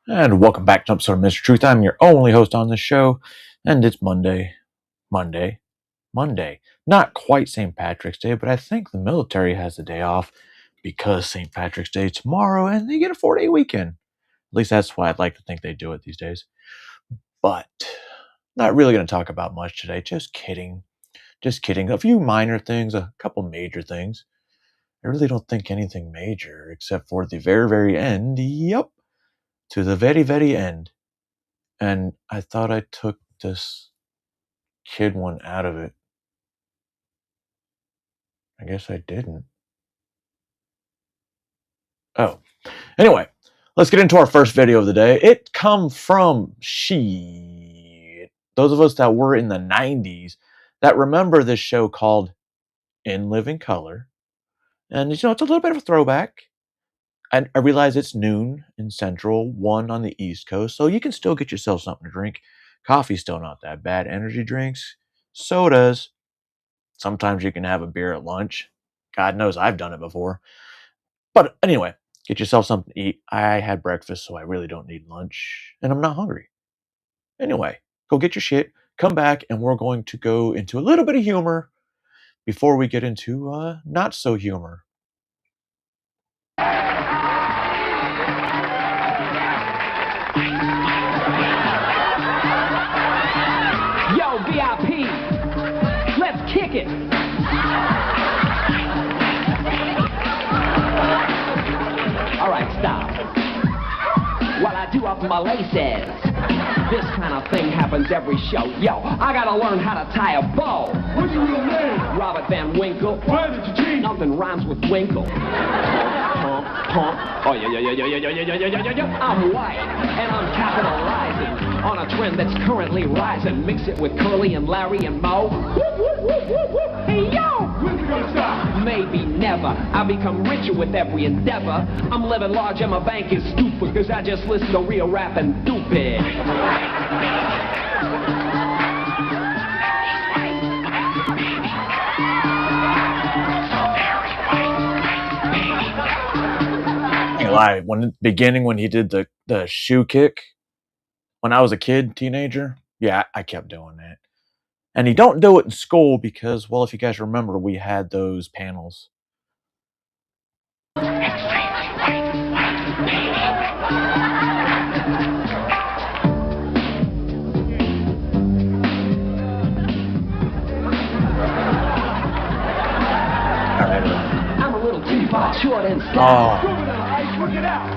And welcome back to an episode of Mr. Truth. I'm your only host on this show, and it's Monday. Not quite St. Patrick's Day, but I think the military has the day off because St. Patrick's Day is tomorrow, and they get a 4-day weekend. At least that's why I'd like to think they do it these days. But not really going to talk about much today. Just kidding. A few minor things, a couple major things. I really don't think anything major, except for the very, very end. Yep. To the very, very end. And I thought I took this kid one out of it. I guess I didn't. Oh. Anyway, let's get into our first video of the day. It come from those of us that were in the 90s that remember this show called In Living Color. And, it's a little bit of a throwback. I realize it's noon in Central, 1 on the East Coast, so you can still get yourself something to drink. Coffee's still not that bad. Energy drinks, sodas. Sometimes you can have a beer at lunch. God knows I've done it before. But anyway, get yourself something to eat. I had breakfast, so I really don't need lunch, and I'm not hungry. Anyway, go get your shit, come back, and we're going to go into a little bit of humor before we get into not so humor. Yo, VIP, let's kick it. All right, stop. While I do up my laces, this kind of thing happens every show. Yo, I gotta learn how to tie a bow. What's your real name? Robert Van Winkle. Why did you cheat? Nothing rhymes with Winkle. Oh, yeah. I'm white, and I'm capitalizing on a trend that's currently rising. Mix it with Curly and Larry and Moe. Hey, yo! When's it gonna stop? Maybe never. I become richer with every endeavor. I'm living large and my bank is stupid, cause I just listen to real rap and stupid. Lie. When he did the shoe kick, when I was a teenager, yeah, I kept doing that. And he don't do it in school because, well, if you guys remember, we had those panels. I'm a little too far short and Oh. Ice, work it out.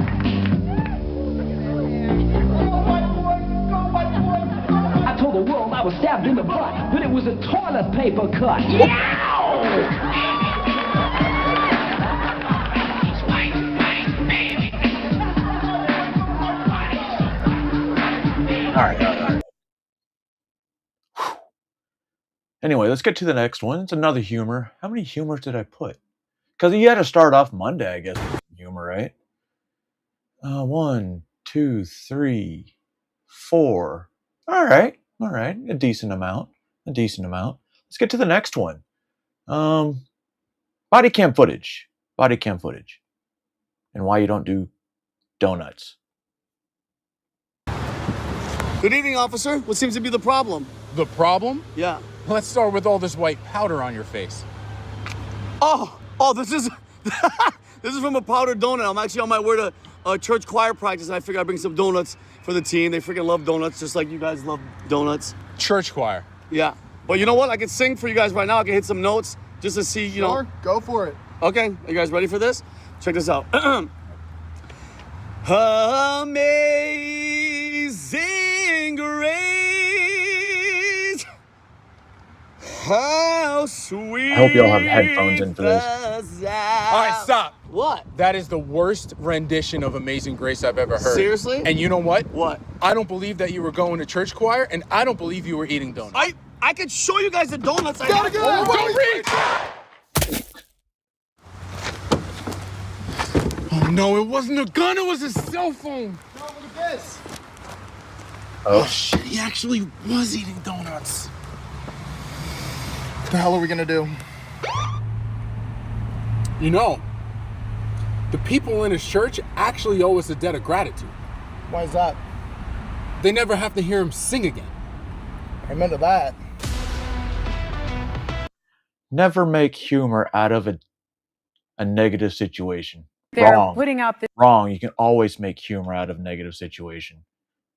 I told the world I was stabbed in the butt, but it was a toilet paper cut. Yow! All right. Anyway, let's get to the next one. It's another humor. How many humors did I put? Because you had to start off Monday, I guess, with humor, right? 1, 2, 3, 4. All right. A decent amount. Let's get to the next one. Body cam footage. And why you don't do donuts. Good evening, officer. What seems to be the problem? The problem? Yeah. Let's start with all this white powder on your face. Oh, this is this is from a powdered donut. I'm actually on my way to church choir practice, and I figured I'd bring some donuts for the team. They freaking love donuts, just like you guys love donuts. Church choir. Yeah. But you know what? I can sing for you guys right now. I can hit some notes just to see, you know. Go for it. Okay. Are you guys ready for this? Check this out. Amazing grace. How sweet. I hope y'all have headphones in for this. All right, stop. What? That is the worst rendition of Amazing Grace I've ever heard. Seriously? And you know what? What? I don't believe that you were going to church choir, and I don't believe you were eating donuts. I could show you guys the donuts. Gotta go. Don't reach! Oh no, it wasn't a gun, it was a cell phone. No, look at this. Oh shit, he actually was eating donuts. What the hell are we gonna do? You know, the people in his church actually owe us a debt of gratitude. Why is that? They never have to hear him sing again. Amen to that. Never make humor out of a negative situation. They're Wrong. putting out this. Wrong. You can always make humor out of negative situation.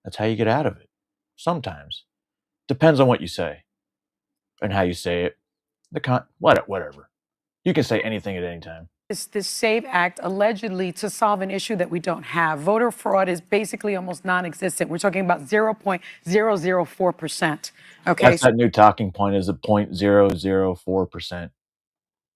That's how you get out of it. Sometimes. Depends on what you say and how you say it. Whatever. You can say anything at any time. This SAVE Act allegedly to solve an issue that we don't have. Voter fraud is basically almost non-existent. We're talking about 0.004%. Okay, That's that new talking point is a 0.004%.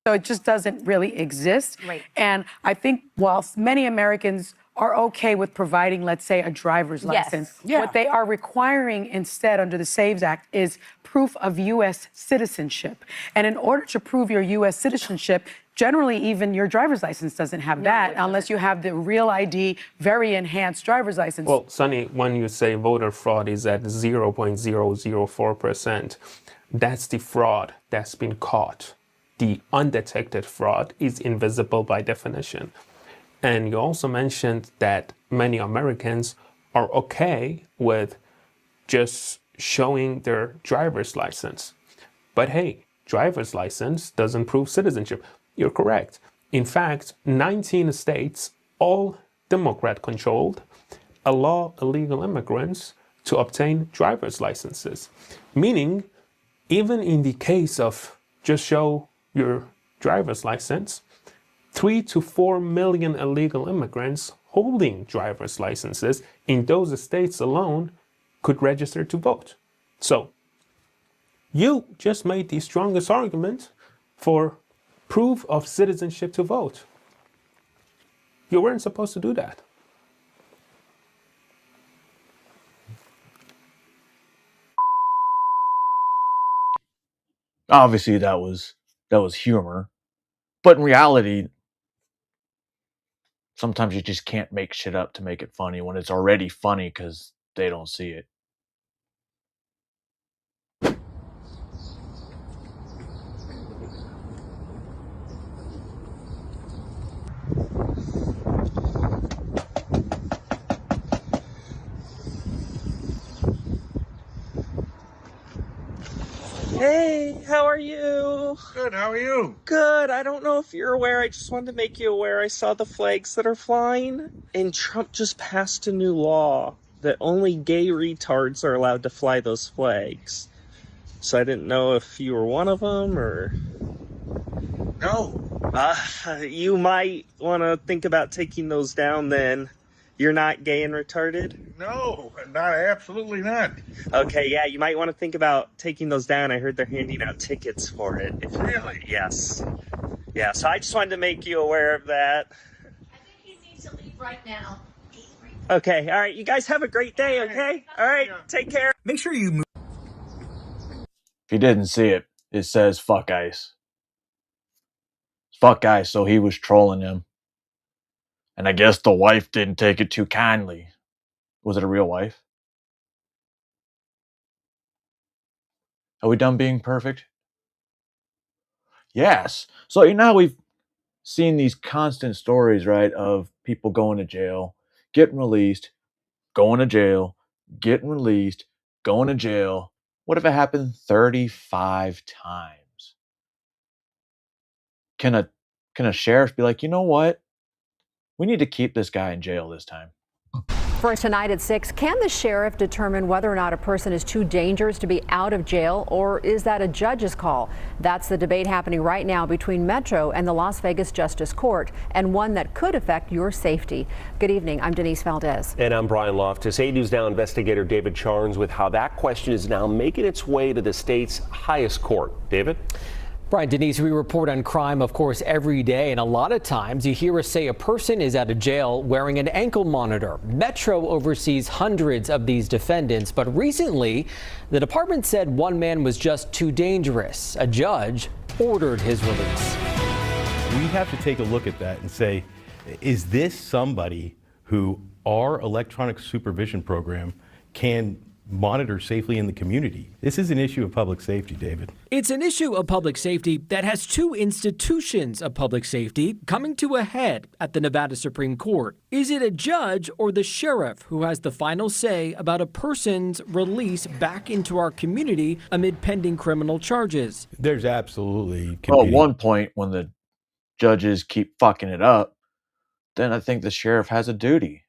so it just doesn't really exist. Right. And I think whilst many Americans are okay with providing, let's say, a driver's Yes. license, Yeah. what they are requiring instead under the SAVES Act is proof of U.S. citizenship. And in order to prove your U.S. citizenship, generally even your driver's license doesn't have that unless you have the real ID, very enhanced driver's license. Well, Sonny, when you say voter fraud is at 0.004%, that's the fraud that's been caught. The undetected fraud is invisible by definition. And you also mentioned that many Americans are okay with just showing their driver's license. But hey, driver's license doesn't prove citizenship. You're correct. In fact, 19 states, all Democrat-controlled, allow illegal immigrants to obtain driver's licenses. Meaning, even in the case of just show your driver's license, 3 to 4 million illegal immigrants holding driver's licenses in those states alone could register to vote. So, you just made the strongest argument for proof of citizenship to vote. You weren't supposed to do that. Obviously, that was humor, but in reality, sometimes you just can't make shit up to make it funny when it's already funny because they don't see it. Hey, how are you? Good, how are you? Good. I don't know if you're aware. I just wanted to make you aware. I saw the flags that are flying, and Trump just passed a new law that only gay retards are allowed to fly those flags. So I didn't know if you were one of them or. No. You might want to think about taking those down then. You're not gay and retarded? No, not absolutely not. Okay, yeah, you might want to think about taking those down. I heard they're handing out tickets for it. Really? Yes. Yeah, so I just wanted to make you aware of that. I think he needs to leave right now. Okay, all right, you guys have a great day, okay? All right, take care. Make sure you move. If you didn't see it, it says fuck ice. Fuck ice, so he was trolling him. And I guess the wife didn't take it too kindly. Was it a real wife? Are we done being perfect? Yes. So you know how we've seen these constant stories, right, of people going to jail, getting released, going to jail, getting released, going to jail. What if it happened 35 times? Can a sheriff be like, you know what? We need to keep this guy in jail this time. For tonight at 6, can the sheriff determine whether or not a person is too dangerous to be out of jail, or is that a judge's call? That's the debate happening right now between Metro and the Las Vegas Justice Court, and one that could affect your safety. Good evening. I'm Denise Valdez. And I'm Brian Loftus. 8 News Now investigator David Charnes with how that question is now making its way to the state's highest court. David? Brian, Denise, we report on crime, of course, every day, and a lot of times you hear us say a person is out of jail wearing an ankle monitor. Metro oversees hundreds of these defendants, but recently the department said one man was just too dangerous. A judge ordered his release. We have to take a look at that and say, is this somebody who our electronic supervision program can monitor safely in the community. This is an issue of public safety, David. It's an issue of public safety that has two institutions of public safety coming to a head at the Nevada Supreme Court. Is it a judge or the sheriff who has the final say about a person's release back into our community amid pending criminal charges? There's absolutely Well, at one point, when the judges keep fucking it up, then I think the sheriff has a duty.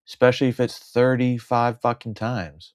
Especially if it's 35 fucking times.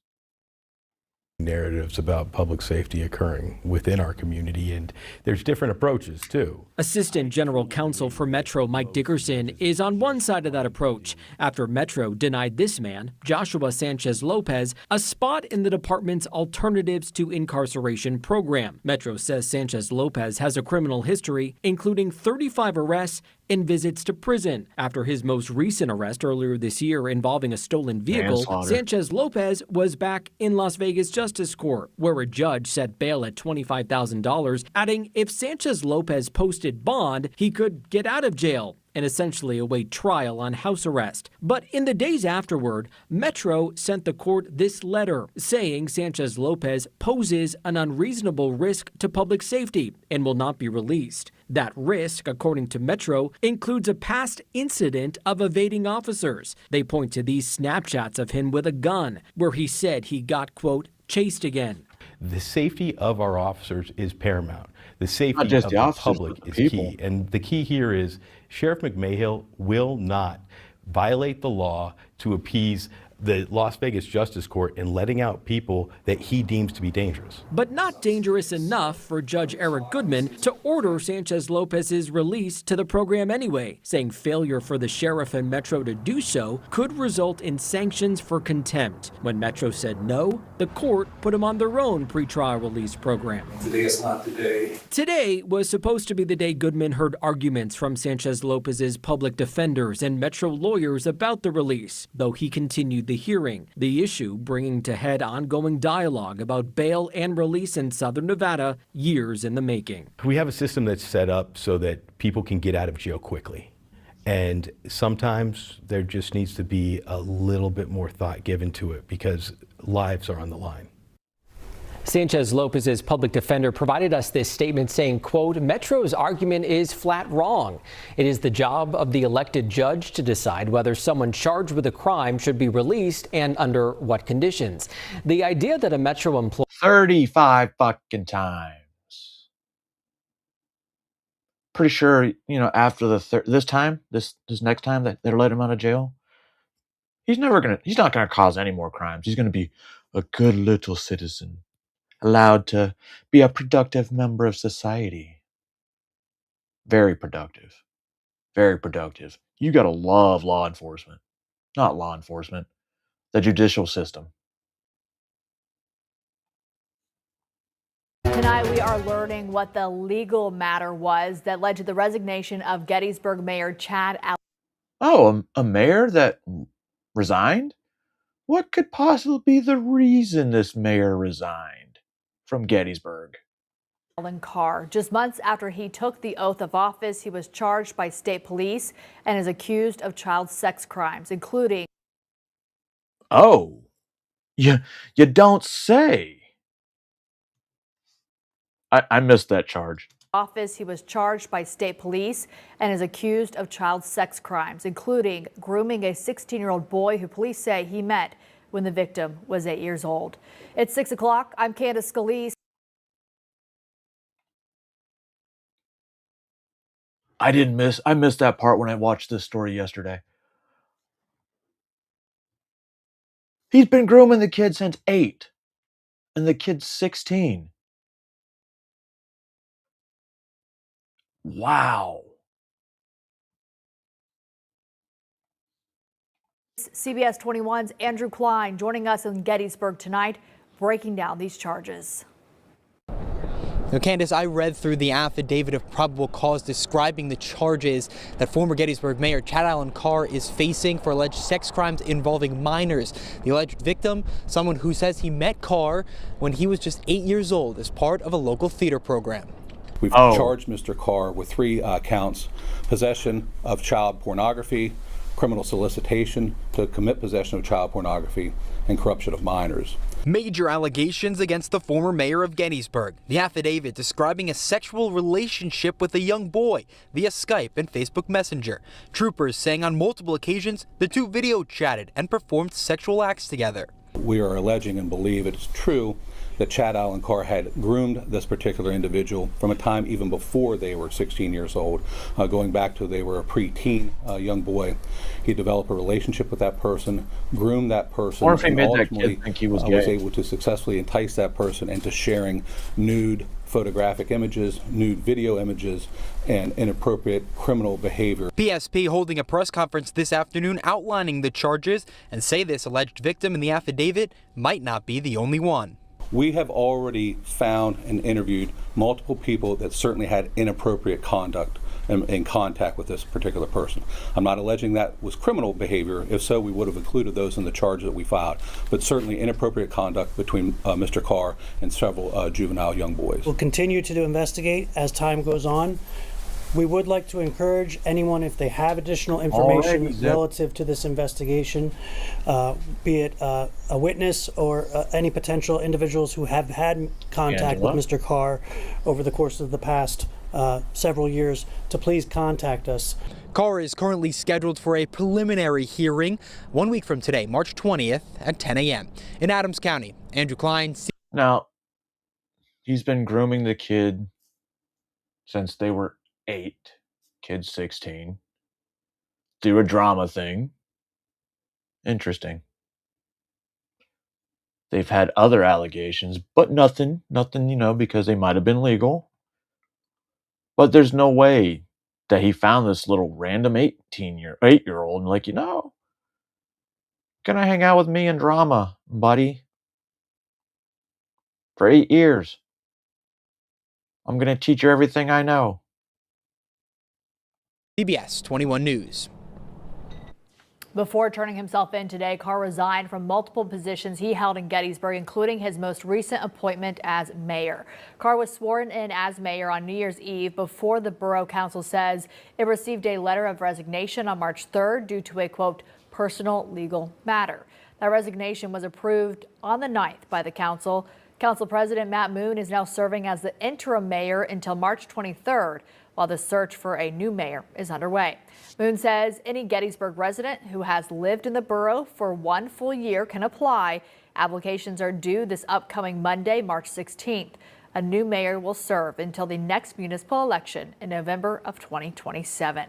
narratives about public safety occurring within our community, and there's different approaches too. Assistant General Counsel for Metro Mike Dickerson is on one side of that approach after Metro denied this man, Joshua Sanchez Lopez, a spot in the department's Alternatives to Incarceration program. Metro says Sanchez Lopez has a criminal history, including 35 arrests and visits to prison. After his most recent arrest earlier this year involving a stolen vehicle, Sanchez Lopez was back in Las Vegas Justice Court, where a judge set bail at $25,000, adding if Sanchez Lopez posted bond, he could get out of jail and essentially await trial on house arrest. But in the days afterward, Metro sent the court this letter saying Sanchez Lopez poses an unreasonable risk to public safety and will not be released. That risk, according to Metro, includes a past incident of evading officers. They point to these snapshots of him with a gun, where he said he got, quote, chased again. The safety of our officers is paramount. The safety Not just of the the officers, public but the is people. key. And the key here is Sheriff McMahill will not violate the law to appease the Las Vegas Justice Court in letting out people that he deems to be dangerous. But not dangerous enough for Judge Eric Goodman to order Sanchez Lopez's release to the program anyway, saying failure for the sheriff and Metro to do so could result in sanctions for contempt. When Metro said no, the court put him on their own pretrial release program. Today is not the day. Today was supposed to be the day Goodman heard arguments from Sanchez Lopez's public defenders and Metro lawyers about the release, though he continued the hearing, the issue bringing to head ongoing dialogue about bail and release in Southern Nevada, years in the making. We have a system that's set up so that people can get out of jail quickly. And sometimes there just needs to be a little bit more thought given to it because lives are on the line. Sanchez Lopez's public defender provided us this statement saying, quote, Metro's argument is flat wrong. It is the job of the elected judge to decide whether someone charged with a crime should be released and under what conditions. The idea that a Metro employee 35 fucking times. Pretty sure, after the this next time that they're letting him out of jail, he's not gonna cause any more crimes. He's gonna be a good little citizen, allowed to be a productive member of society. Very productive. Very productive. You gotta love law enforcement. Not law enforcement. The judicial system. Tonight, we are learning what the legal matter was that led to the resignation of Gettysburg Mayor Chad Allen. Oh, a mayor that resigned? What could possibly be the reason this mayor resigned from Gettysburg? Carr. Just months after he took the oath of office, he was charged by state police and is accused of child sex crimes, including... Oh, you don't say. I missed that charge. Office, he was charged by state police and is accused of child sex crimes, including grooming a 16-year-old boy who police say he met when the victim was 8 years old. It's 6 o'clock. I'm Candace Scalise. I missed that part when I watched this story yesterday. He's been grooming the kid since 8, and the kid's 16. Wow. CBS 21's Andrew Klein joining us in Gettysburg tonight, breaking down these charges. Now, Candace, I read through the affidavit of probable cause describing the charges that former Gettysburg Mayor Chad Allen Carr is facing for alleged sex crimes involving minors. The alleged victim, someone who says he met Carr when he was just 8 years old as part of a local theater program. We've charged Mr. Carr with 3 counts: possession of child pornography, criminal solicitation to commit possession of child pornography, and corruption of minors. Major allegations against the former mayor of Gettysburg. The affidavit describing a sexual relationship with a young boy via Skype and Facebook Messenger. Troopers saying on multiple occasions the two video chatted and performed sexual acts together. We are alleging and believe it's true that Chad Allen Carr had groomed this particular individual from a time even before they were 16 years old, going back to they were a preteen young boy. He developed a relationship with that person, groomed that person, Or if he and made that ultimately kid think he was was gay. able to successfully entice that person into sharing nude photographic images, nude video images, and inappropriate criminal behavior. PSP holding a press conference this afternoon outlining the charges and say this alleged victim in the affidavit might not be the only one. We have already found and interviewed multiple people that certainly had inappropriate conduct in contact with this particular person. I'm not alleging that was criminal behavior. If so, we would have included those in the charge that we filed. But certainly inappropriate conduct between Mr. Carr and several juvenile young boys. We'll continue to investigate as time goes on. We would like to encourage anyone, if they have additional information relative to this investigation, be it a witness or any potential individuals who have had contact with Mr. Carr over the course of the past several years, to please contact us. Carr is currently scheduled for a preliminary hearing 1 week from today, March 20th at 10 a.m. In Adams County. Andrew Klein. Now, he's been grooming the kid since they were 8, kid's 16. Do a drama thing. Interesting. They've had other allegations, but nothing, because they might have been legal. But there's no way that he found this little random 8-year-old and gonna hang out with me in drama, buddy, for 8 years. I'm gonna teach you everything I know. CBS 21 News. Before turning himself in today, Carr resigned from multiple positions he held in Gettysburg, including his most recent appointment as mayor. Carr was sworn in as mayor on New Year's Eve before the borough council says it received a letter of resignation on March 3rd due to a, quote, personal legal matter. That resignation was approved on the 9th by the council. Council President Matt Moon is now serving as the interim mayor until March 23rd, while the search for a new mayor is underway. Moon says any Gettysburg resident who has lived in the borough for 1 full year can apply. Applications are due this upcoming Monday, March 16th. A new mayor will serve until the next municipal election in November of 2027.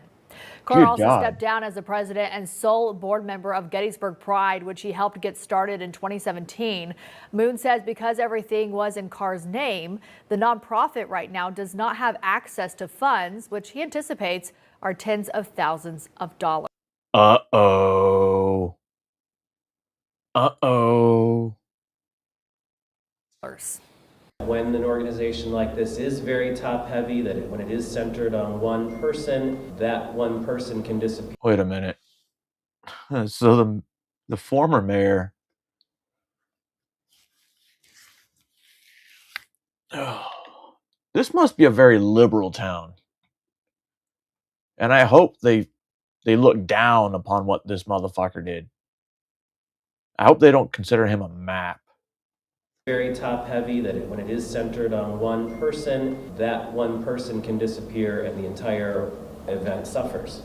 Carr also stepped down as the president and sole board member of Gettysburg Pride, which he helped get started in 2017. Moon says because everything was in Carr's name, the nonprofit right now does not have access to funds, which he anticipates are tens of thousands of dollars. Uh-oh. When an organization like this is very top heavy, when it is centered on one person, that one person can disappear. Wait a minute. So the former mayor, this must be a very liberal town. And I hope they look down upon what this motherfucker did. I hope they don't consider him a map. Very top heavy, when it is centered on one person, that one person can disappear and the entire event suffers.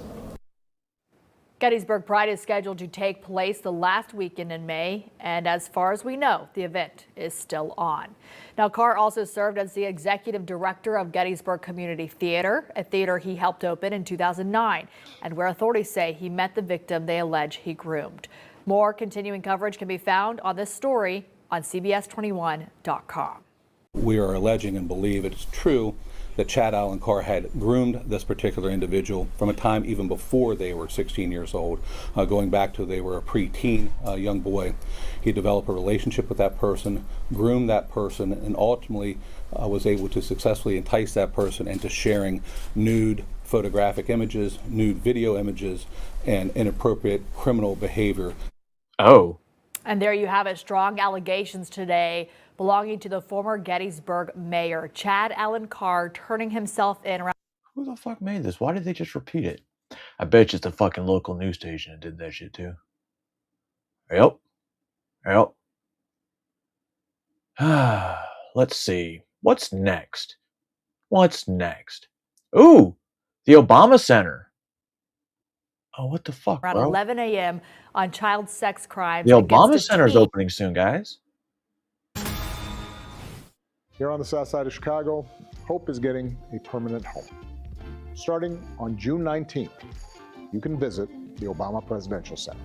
Gettysburg Pride is scheduled to take place the last weekend in May, and as far as we know, the event is still on. Now, Carr also served as the executive director of Gettysburg Community Theater, a theater he helped open in 2009, and where authorities say he met the victim they allege he groomed. More continuing coverage can be found on this story on CBS21.com. We are alleging and believe it's true that Chad Allen Carr had groomed this particular individual from a time even before they were 16 years old, going back to they were a preteen young boy. He developed a relationship with that person, groomed that person, and ultimately was able to successfully entice that person into sharing nude photographic images, nude video images, and inappropriate criminal behavior. Oh. And there you have it. Strong allegations today belonging to the former Gettysburg mayor, Chad Allen Carr, turning himself in around. Who the fuck made this? Why did they just repeat it? I bet you it's the fucking local news station that did that shit too. Yep. Yep. Let's see. What's next? What's next? Ooh, the Obama Center. Oh, what the fuck, Around bro? 11 a.m. on child sex crimes The against Obama a Center is teen. opening soon, guys. Here on the south side of Chicago, hope is getting a permanent home. Starting on June 19th, you can visit the Obama Presidential Center.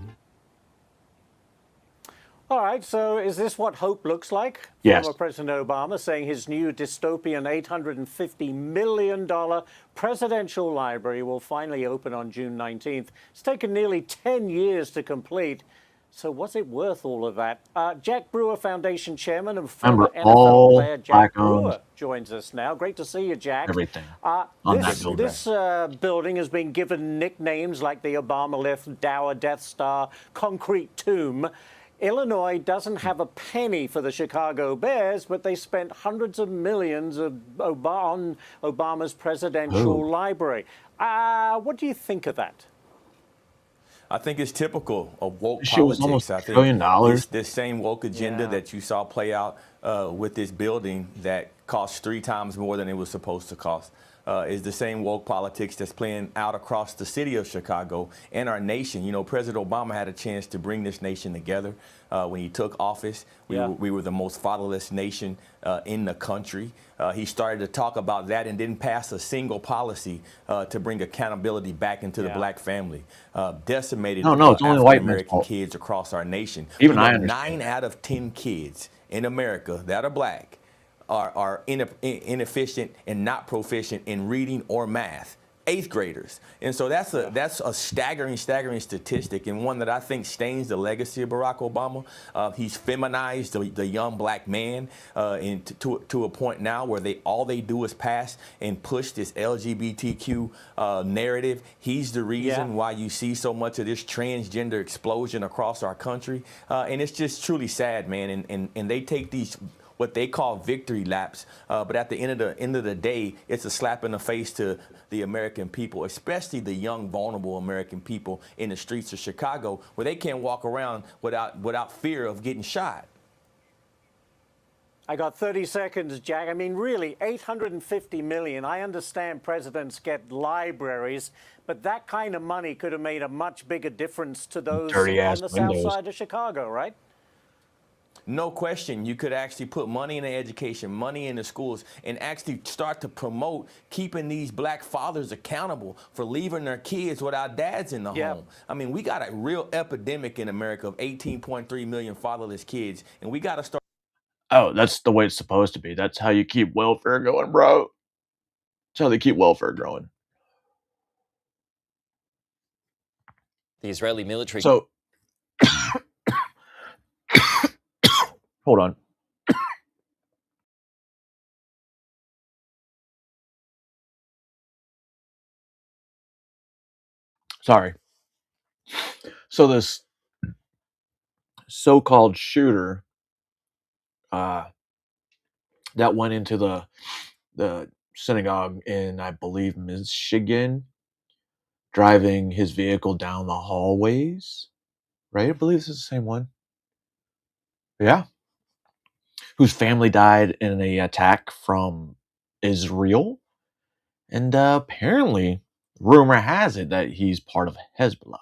All right, so is this what hope looks like? Yes. Former President Obama saying his new dystopian $850 million presidential library will finally open on June 19th. It's taken nearly 10 years to complete. So was it worth all of that? Jack Brewer Foundation Chairman and former Remember, NFL all player Jack black-owned Brewer joins us now. Great to see you, Jack. everything on that building. This building has been given nicknames like the Obama Lift, Dower Death Star, Concrete Tomb. Illinois doesn't have a penny for the Chicago Bears, but they spent hundreds of millions on Obama's presidential library. What do you think of that? I think it's typical of woke This shit was politics. almost I $1 trillion. think this same woke agenda that you saw play out with this building that cost 3 times more than it was supposed to cost is the same woke politics that's playing out across the city of Chicago and our nation. You know, President Obama had a chance to bring this nation together when he took office. We were the most fatherless nation in the country. He started to talk about that and didn't pass a single policy to bring accountability back into the black family. Decimated No, it's only white men's African-American fault. kids across our nation. Even You know, I understand. 9 out of 10 kids in America that are black are inefficient and not proficient in reading or math. 8th graders. And so that's a staggering statistic, and one that I think stains the legacy of Barack Obama. He's feminized the young black man to a point now where all they do is pass and push this LGBTQ narrative. He's the reason why you see so much of this transgender explosion across our country. And it's just truly sad, man. And they take these what they call victory laps, but at the end of the day, it's a slap in the face to the American people, especially the young, vulnerable American people in the streets of Chicago, where they can't walk around without fear of getting shot. I got 30 seconds, Jack. I mean, really, $850 million. I understand presidents get libraries, but that kind of money could have made a much bigger difference to those on Dirty-ass the windows. south side of Chicago, right? No question, you could actually put money in the education, money in the schools, and actually start to promote keeping these black fathers accountable for leaving their kids without dads in the home. I mean, we got a real epidemic in America of 18.3 million fatherless kids, and we got to start. Oh, that's the way it's supposed to be. That's how you keep welfare going, bro. That's how they keep welfare growing. The Israeli military. So, hold on. Sorry. So this so-called shooter that went into the synagogue in, I believe, Michigan, driving his vehicle down the hallways, right? I believe this is the same one. Yeah. Whose family died in an attack from Israel. And apparently, rumor has it that he's part of Hezbollah.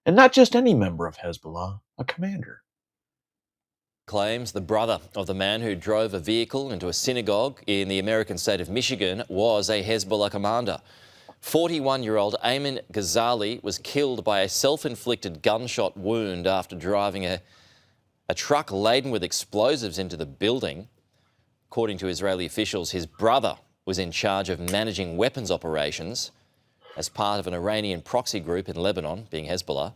And not just any member of Hezbollah, a commander. Claims the brother of the man who drove a vehicle into a synagogue in the American state of Michigan was a Hezbollah commander. 41-year-old Ayman Ghazali was killed by a self-inflicted gunshot wound after driving a truck laden with explosives into the building. According to Israeli officials, his brother was in charge of managing weapons operations as part of an Iranian proxy group in Lebanon, being Hezbollah.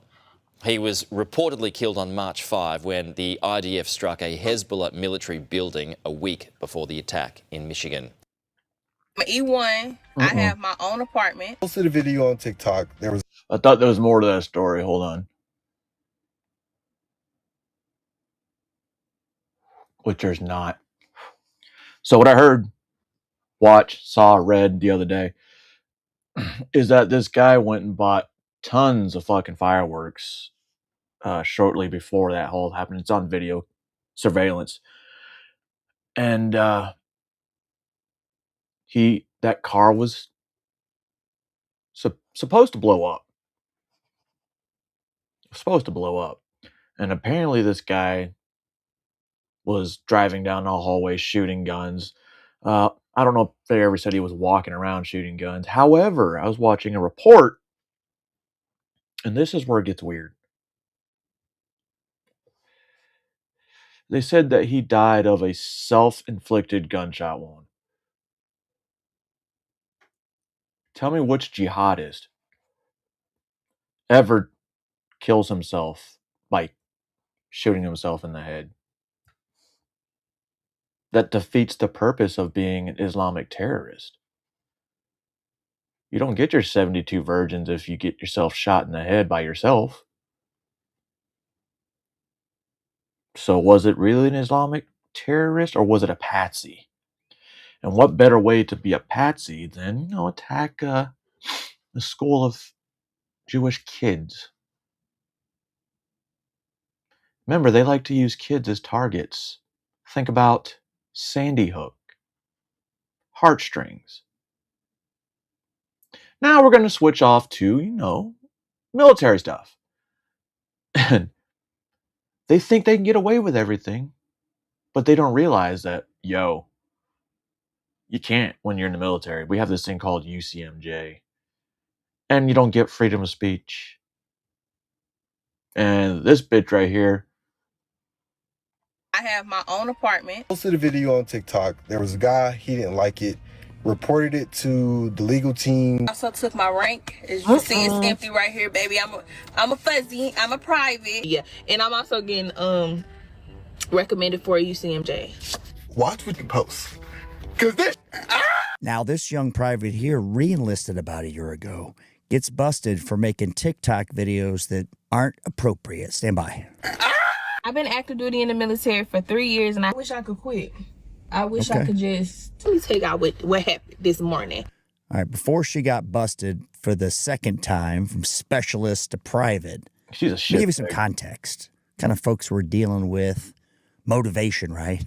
He was reportedly killed on March 5 when the IDF struck a Hezbollah military building a week before the attack in Michigan. I'm E1. I have my own apartment. I posted a video on TikTok. I thought there was more to that story. Hold on. Which there's not. So what I heard, watched, saw, read the other day is that this guy went and bought tons of fucking fireworks shortly before that whole happened. It's on video surveillance. And that car was supposed to blow up. Supposed to blow up. And apparently this guy was driving down the hallway shooting guns. I don't know if they ever said he was walking around shooting guns. However, I was watching a report, and this is where it gets weird. They said that he died of a self-inflicted gunshot wound. Tell me which jihadist ever kills himself by shooting himself in the head. That defeats the purpose of being an Islamic terrorist. You don't get your 72 virgins if you get yourself shot in the head by yourself. So was it really an Islamic terrorist or was it a patsy? And what better way to be a patsy than, attack a school of Jewish kids? Remember, they like to use kids as targets. Think about Sandy Hook, heartstrings. Now we're going to switch off to, military stuff. And they think they can get away with everything, but they don't realize that, you can't when you're in the military. We have this thing called UCMJ, and you don't get freedom of speech. And this bitch right here, I have my own apartment. Posted a video on TikTok. There was a guy, he didn't like it, reported it to the legal team. I also took my rank. As you can see, it's empty right here, baby. I'm a fuzzy. I'm a private. Yeah, and I'm also getting recommended for a UCMJ. Watch what you post. Cause this Now, this young private here re-enlisted about a year ago. Gets busted for making TikTok videos that aren't appropriate. Stand by. I've been active duty in the military for 3 years, and I wish I could quit. I wish I could just... Let me take out what happened this morning. All right, before she got busted for the second time from specialist to private, she's a let me give you some shitbag. context. Kind of folks we're dealing with. Motivation, right?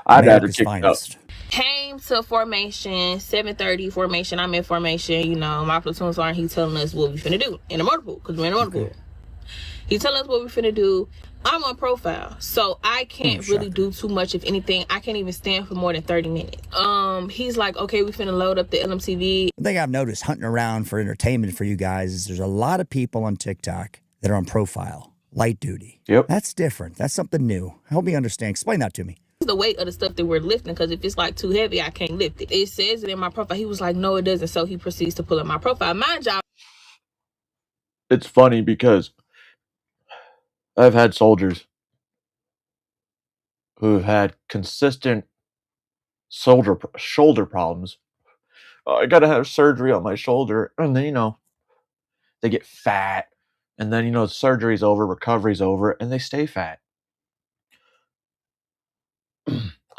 I'd rather America's kick finest. Came to formation, 7:30 formation. I'm in formation. My platoon sergeant, he telling us what we finna do in the motor pool, because we're in the motor pool. He telling us what we finna do. I'm on profile, so I can't really do too much. If anything, I can't even stand for more than 30 minutes. He's like, okay, we finna load up the LMTV. The thing I've noticed hunting around for entertainment for you guys is there's a lot of people on TikTok that are on profile, light duty. Yep. That's different. That's something new. Help me understand. Explain that to me. The weight of the stuff that we're lifting, because if it's like too heavy, I can't lift it. It says it in my profile. He was like, no, it doesn't. So he proceeds to pull up my profile. My job. It's funny because I've had soldiers who have had consistent shoulder problems. I gotta have surgery on my shoulder, and then they get fat, and then surgery's over, recovery's over, and they stay fat.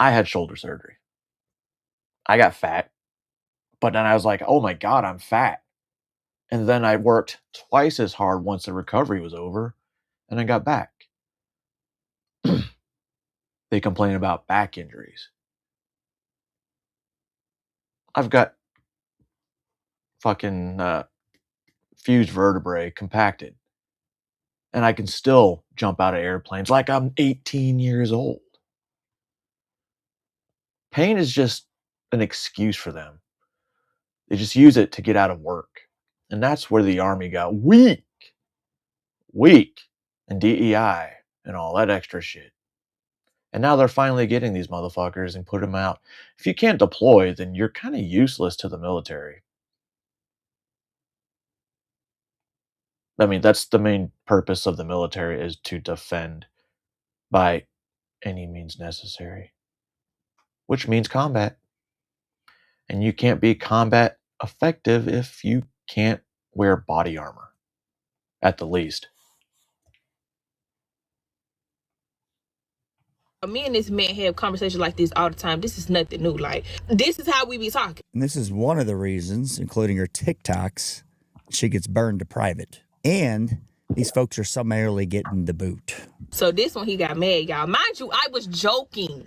I had shoulder surgery. I got fat, but then I was like, oh my god, I'm fat. And then I worked twice as hard once the recovery was over, and I got back. They complain about back injuries. I've got fucking fused vertebrae compacted, and I can still jump out of airplanes like I'm 18 years old. Pain is just an excuse for them. They just use it to get out of work. And that's where the Army got weak, and DEI and all that extra shit. And now they're finally getting these motherfuckers and put them out. If you can't deploy, then you're kind of useless to the military. I mean, that's the main purpose of the military, is to defend by any means necessary, which means combat. And you can't be combat effective if you can't wear body armor, at the least. Me and this man have conversations like this all the time. This is nothing new. Like, this is how we be talking. And this is one of the reasons, including her TikToks, she gets burned to private. And these folks are summarily getting the boot. So this one, he got mad, y'all. Mind you, I was joking.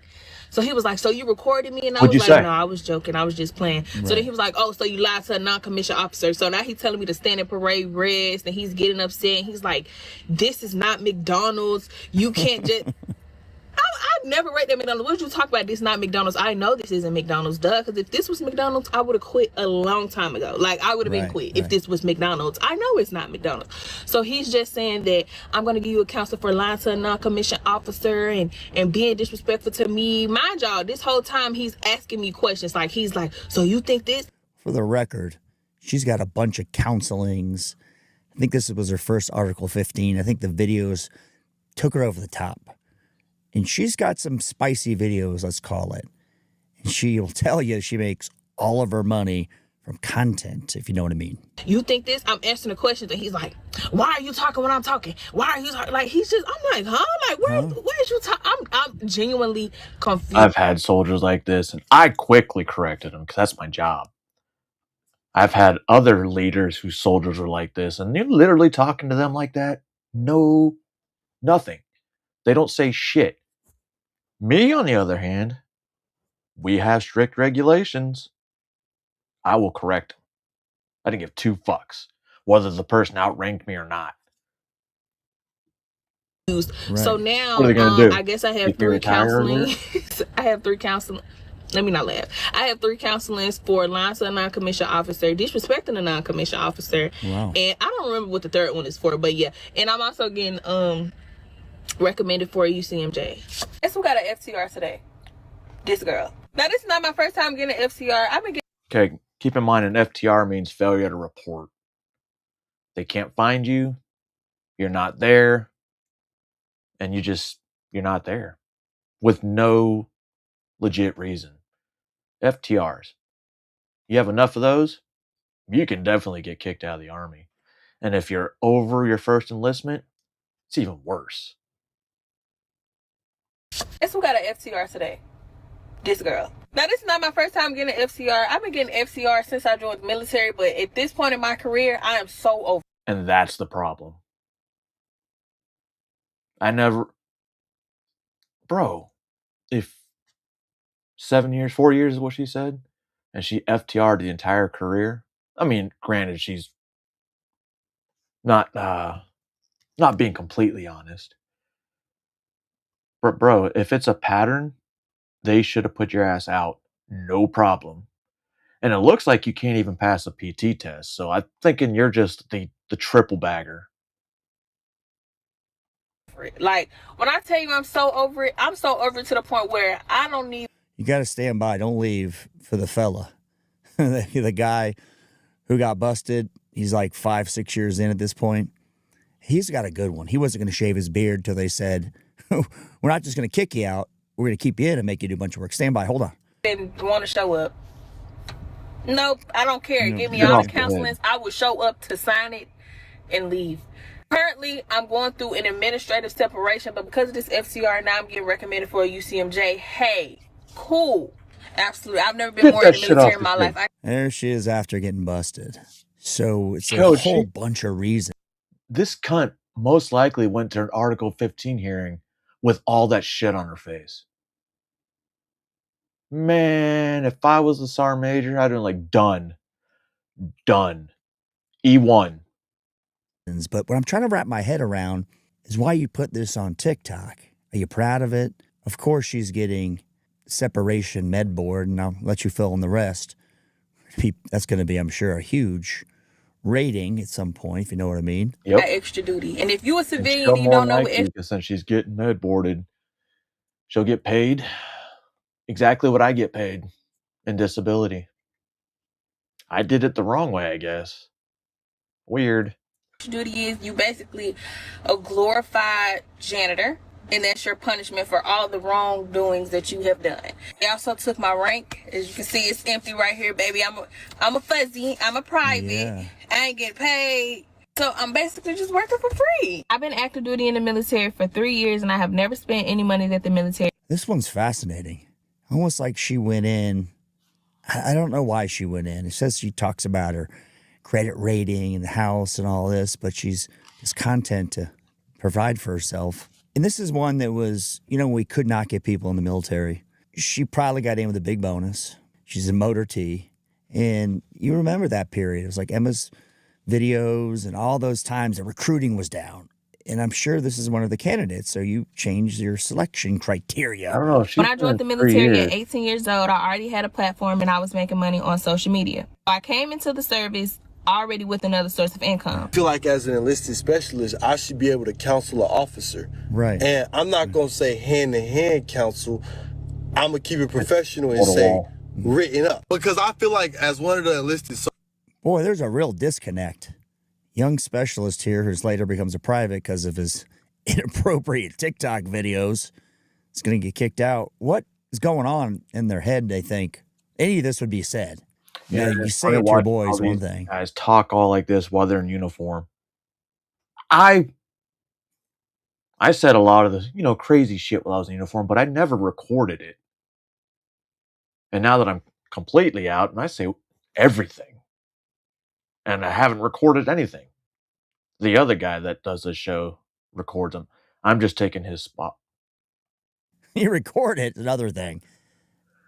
So he was like, so you recorded me? And I What'd was you like, say? no, I was joking. I was just playing. Right. So then he was like, oh, so you lied to a non-commissioned officer. So now he's telling me to stand in parade rest, and he's getting upset. And he's like, this is not McDonald's. You can't just... I've never read that McDonald's. What did you talk about? This not McDonald's. I know this isn't McDonald's, duh. Because if this was McDonald's, I would have quit a long time ago. Like, I would have been quit if this was McDonald's. I know it's not McDonald's. So he's just saying that I'm going to give you a counsel for lying to a non-commissioned officer and being disrespectful to me. Mind y'all, this whole time he's asking me questions. Like, he's like, so you think this? For the record, she's got a bunch of counselings. I think this was her first Article 15. I think the videos took her over the top. And she's got some spicy videos, let's call it. And she will tell you she makes all of her money from content, if you know what I mean. You think this? I'm answering the questions, and he's like, why are you talking when I'm talking? Why are you talking? Like, he's just, I'm like, huh? Like, where's you talking? I'm genuinely confused. I've had soldiers like this, and I quickly corrected them because that's my job. I've had other leaders whose soldiers were like this, and you're literally talking to them like that. No, nothing. They don't say shit. Me, on the other hand, we have strict regulations. I will correct them. I didn't give two fucks whether the person outranked me or not. Right. So now, what are they gonna do? I guess I have Keep me 3 retired? counseling. I have 3 counseling. Let me not laugh. I have 3 counselings for lying to a non-commissioned officer, disrespecting a non-commissioned officer. Wow. And I don't remember what the 3rd one is for, but yeah. And I'm also getting recommended for a UCMJ. Guess who got an FTR today? This girl. Now, this is not my first time getting an FTR. I've been getting... Okay, keep in mind an FTR means failure to report. They can't find you. You're not there. And you're not there. With no legit reason. FTRs. You have enough of those, you can definitely get kicked out of the Army. And if you're over your first enlistment, it's even worse. Guess who got an FTR today? This girl. Now, this is not my first time getting an FTR. I've been getting FTR since I joined the military, but at this point in my career, I am so over. And that's the problem. Bro, if 4 years is what she said, and she FTR'd the entire career, I mean, granted, she's not being completely honest. But bro, if it's a pattern, they should have put your ass out. No problem. And it looks like you can't even pass a PT test. So I'm thinking you're just the triple bagger. Like, when I tell you I'm so over it to the point where I don't need... You got to stand by. Don't leave for the fella. The guy who got busted, he's like 5-6 years in at this point. He's got a good one. He wasn't going to shave his beard till they said, we're not just going to kick you out. We're going to keep you in and make you do a bunch of work. Stand by. Hold on. Didn't want to show up. Nope, I don't care. No, Give me get all off the the head. counselings. I will show up to sign it and leave. Currently, I'm going through an administrative separation, but because of this FCR, now I'm getting recommended for a UCMJ. Hey, cool. Absolutely. I've never been more in the military in my life. There she is after getting busted. So it's a whole bunch of reasons. This cunt most likely went to an Article 15 hearing with all that shit on her face. Man, if I was the SAR major, I'd have been like, done. E1. But what I'm trying to wrap my head around is why you put this on TikTok. Are you proud of it? Of course she's getting separation med board, and I'll let you fill in the rest. That's going to be, I'm sure, a huge rating at some point, if you know what I mean. Yep. Extra duty. And if you a civilian and you don't know what... Because since she's getting med boarded, she'll get paid exactly what I get paid in disability. I did it the wrong way, I guess. Weird. Duty is you basically a glorified janitor, and that's your punishment for all the wrongdoings that you have done. They also took my rank. As you can see, it's empty right here, baby. I'm a fuzzy. I'm a private. Yeah. I ain't getting paid. So I'm basically just working for free. I've been active duty in the military for 3 years, and I have never spent any money that the military... This one's fascinating. Almost like she went in. I don't know why she went in. It says she talks about her credit rating and the house and all this, but she's just content to provide for herself. And this is one that was, we could not get people in the military. She probably got in with a big bonus. She's a motor T. And you remember that period. It was like Emma's videos and all those times the recruiting was down. And I'm sure this is one of the candidates. So you changed your selection criteria. I don't know. When I joined the military at 18 years old, I already had a platform and I was making money on social media. I came into the service already with another source of income. I feel like as an enlisted specialist, I should be able to counsel an officer. Right. And I'm not going to say hand-to-hand counsel. I'm going to keep it professional and say written up. Because I feel like as one of the enlisted... Boy, there's a real disconnect. Young specialist here who's later becomes a private because of his inappropriate TikTok videos is going to get kicked out. What is going on in their head, they think? Any of this would be said. Yeah, you say it to your boys, one thing. Guys talk all like this while they're in uniform. I said a lot of the, crazy shit while I was in uniform, but I never recorded it. And now that I'm completely out, and I say everything. And I haven't recorded anything. The other guy that does this show records them. I'm just taking his spot. You record it, another thing.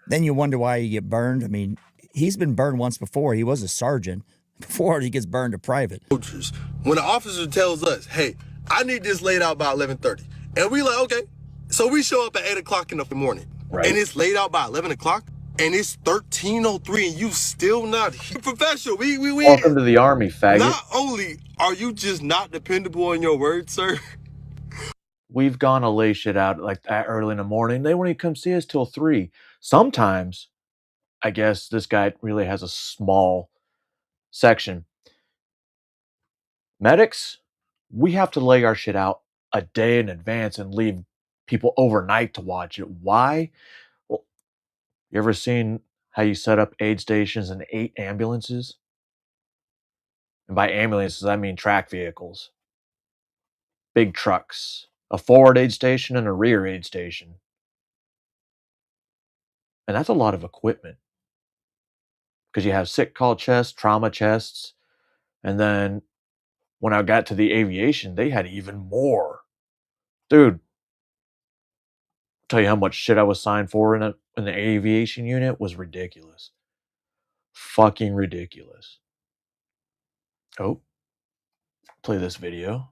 Then you wonder why you get burned. I mean, he's been burned once before. He was a sergeant before he gets burned to private. When an officer tells us, hey, I need this laid out by 11:30. And we like, okay. So we show up at 8 o'clock in the morning. Right. And it's laid out by 11 o'clock. And it's 13:03 and you still not here. Professional. We Welcome to the Army, faggot. Not only are you just not dependable on your word, sir. We've gone to lay shit out like that early in the morning. They won't even come see us till 3. Sometimes, I guess this guy really has a small section. Medics, we have to lay our shit out a day in advance and leave people overnight to watch it. Why? Well, you ever seen how you set up aid stations and 8 ambulances? And by ambulances, I mean track vehicles. Big trucks. A forward aid station and a rear aid station. And that's a lot of equipment. Because you have sick call chests, trauma chests, and then when I got to the aviation, they had even more. Dude, tell you how much shit I was signed for in the aviation unit was ridiculous. Fucking ridiculous. Oh, play this video.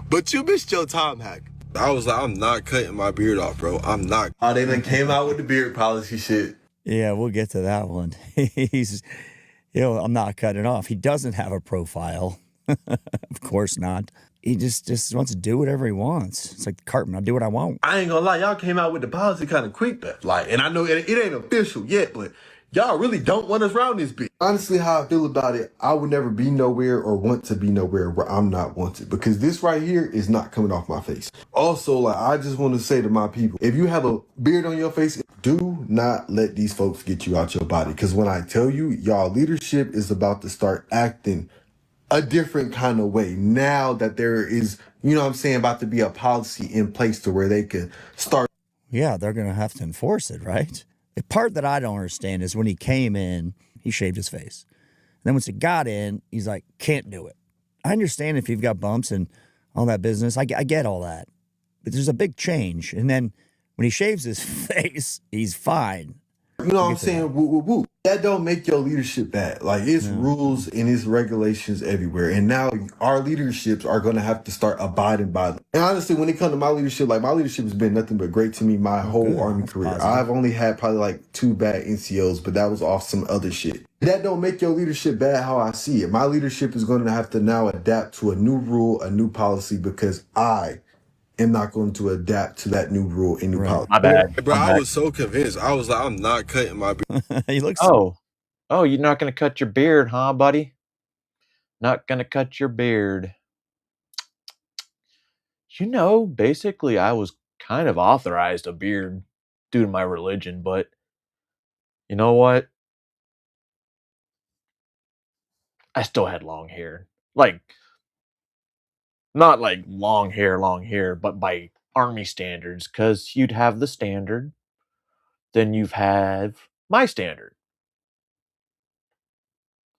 But you missed your time, Hack. I was like, I'm not cutting my beard off, bro. I'm not. Oh, they done came out with the beard policy shit. Yeah, we'll get to that one. I'm not cutting it off. He doesn't have a profile. Of course not. He just wants to do whatever he wants. It's like Cartman, I'll do what I want. I ain't gonna lie, y'all came out with the policy kind of quick, though. And I know it ain't official yet, but y'all really don't want us around this bitch. Honestly, how I feel about it, I would never be nowhere or want to be nowhere where I'm not wanted, because this right here is not coming off my face. Also, I just want to say to my people, if you have a beard on your face, do not let these folks get you out your body. Because when I tell you, y'all leadership is about to start acting a different kind of way now that there is, about to be a policy in place to where they can start. Yeah, they're going to have to enforce it, right? The part that I don't understand is when he came in, he shaved his face. And then once he got in, he's like, can't do it. I understand if you've got bumps and all that business. I get all that. But there's a big change. And then when he shaves his face, he's fine. You know what I'm saying? Woo, woo, woo. That don't make your leadership bad. It's rules and it's regulations everywhere. And now our leaderships are going to have to start abiding by them. And honestly, when it comes to my leadership, my leadership has been nothing but great to me my whole Army career. Positive. I've only had probably 2 bad NCOs, but that was off some other shit. That don't make your leadership bad how I see it. My leadership is going to have to now adapt to a new rule, a new policy, because I am not going to adapt to that new rule and new policy. My bad. Bro, I was so convinced. I was like, I'm not cutting my beard. He looks. Oh, you're not going to cut your beard, huh, buddy? Not going to cut your beard. Basically, I was kind of authorized a beard due to my religion, but you know what? I still had long hair. Not long hair, but by Army standards, because you'd have the standard, then you've had my standard.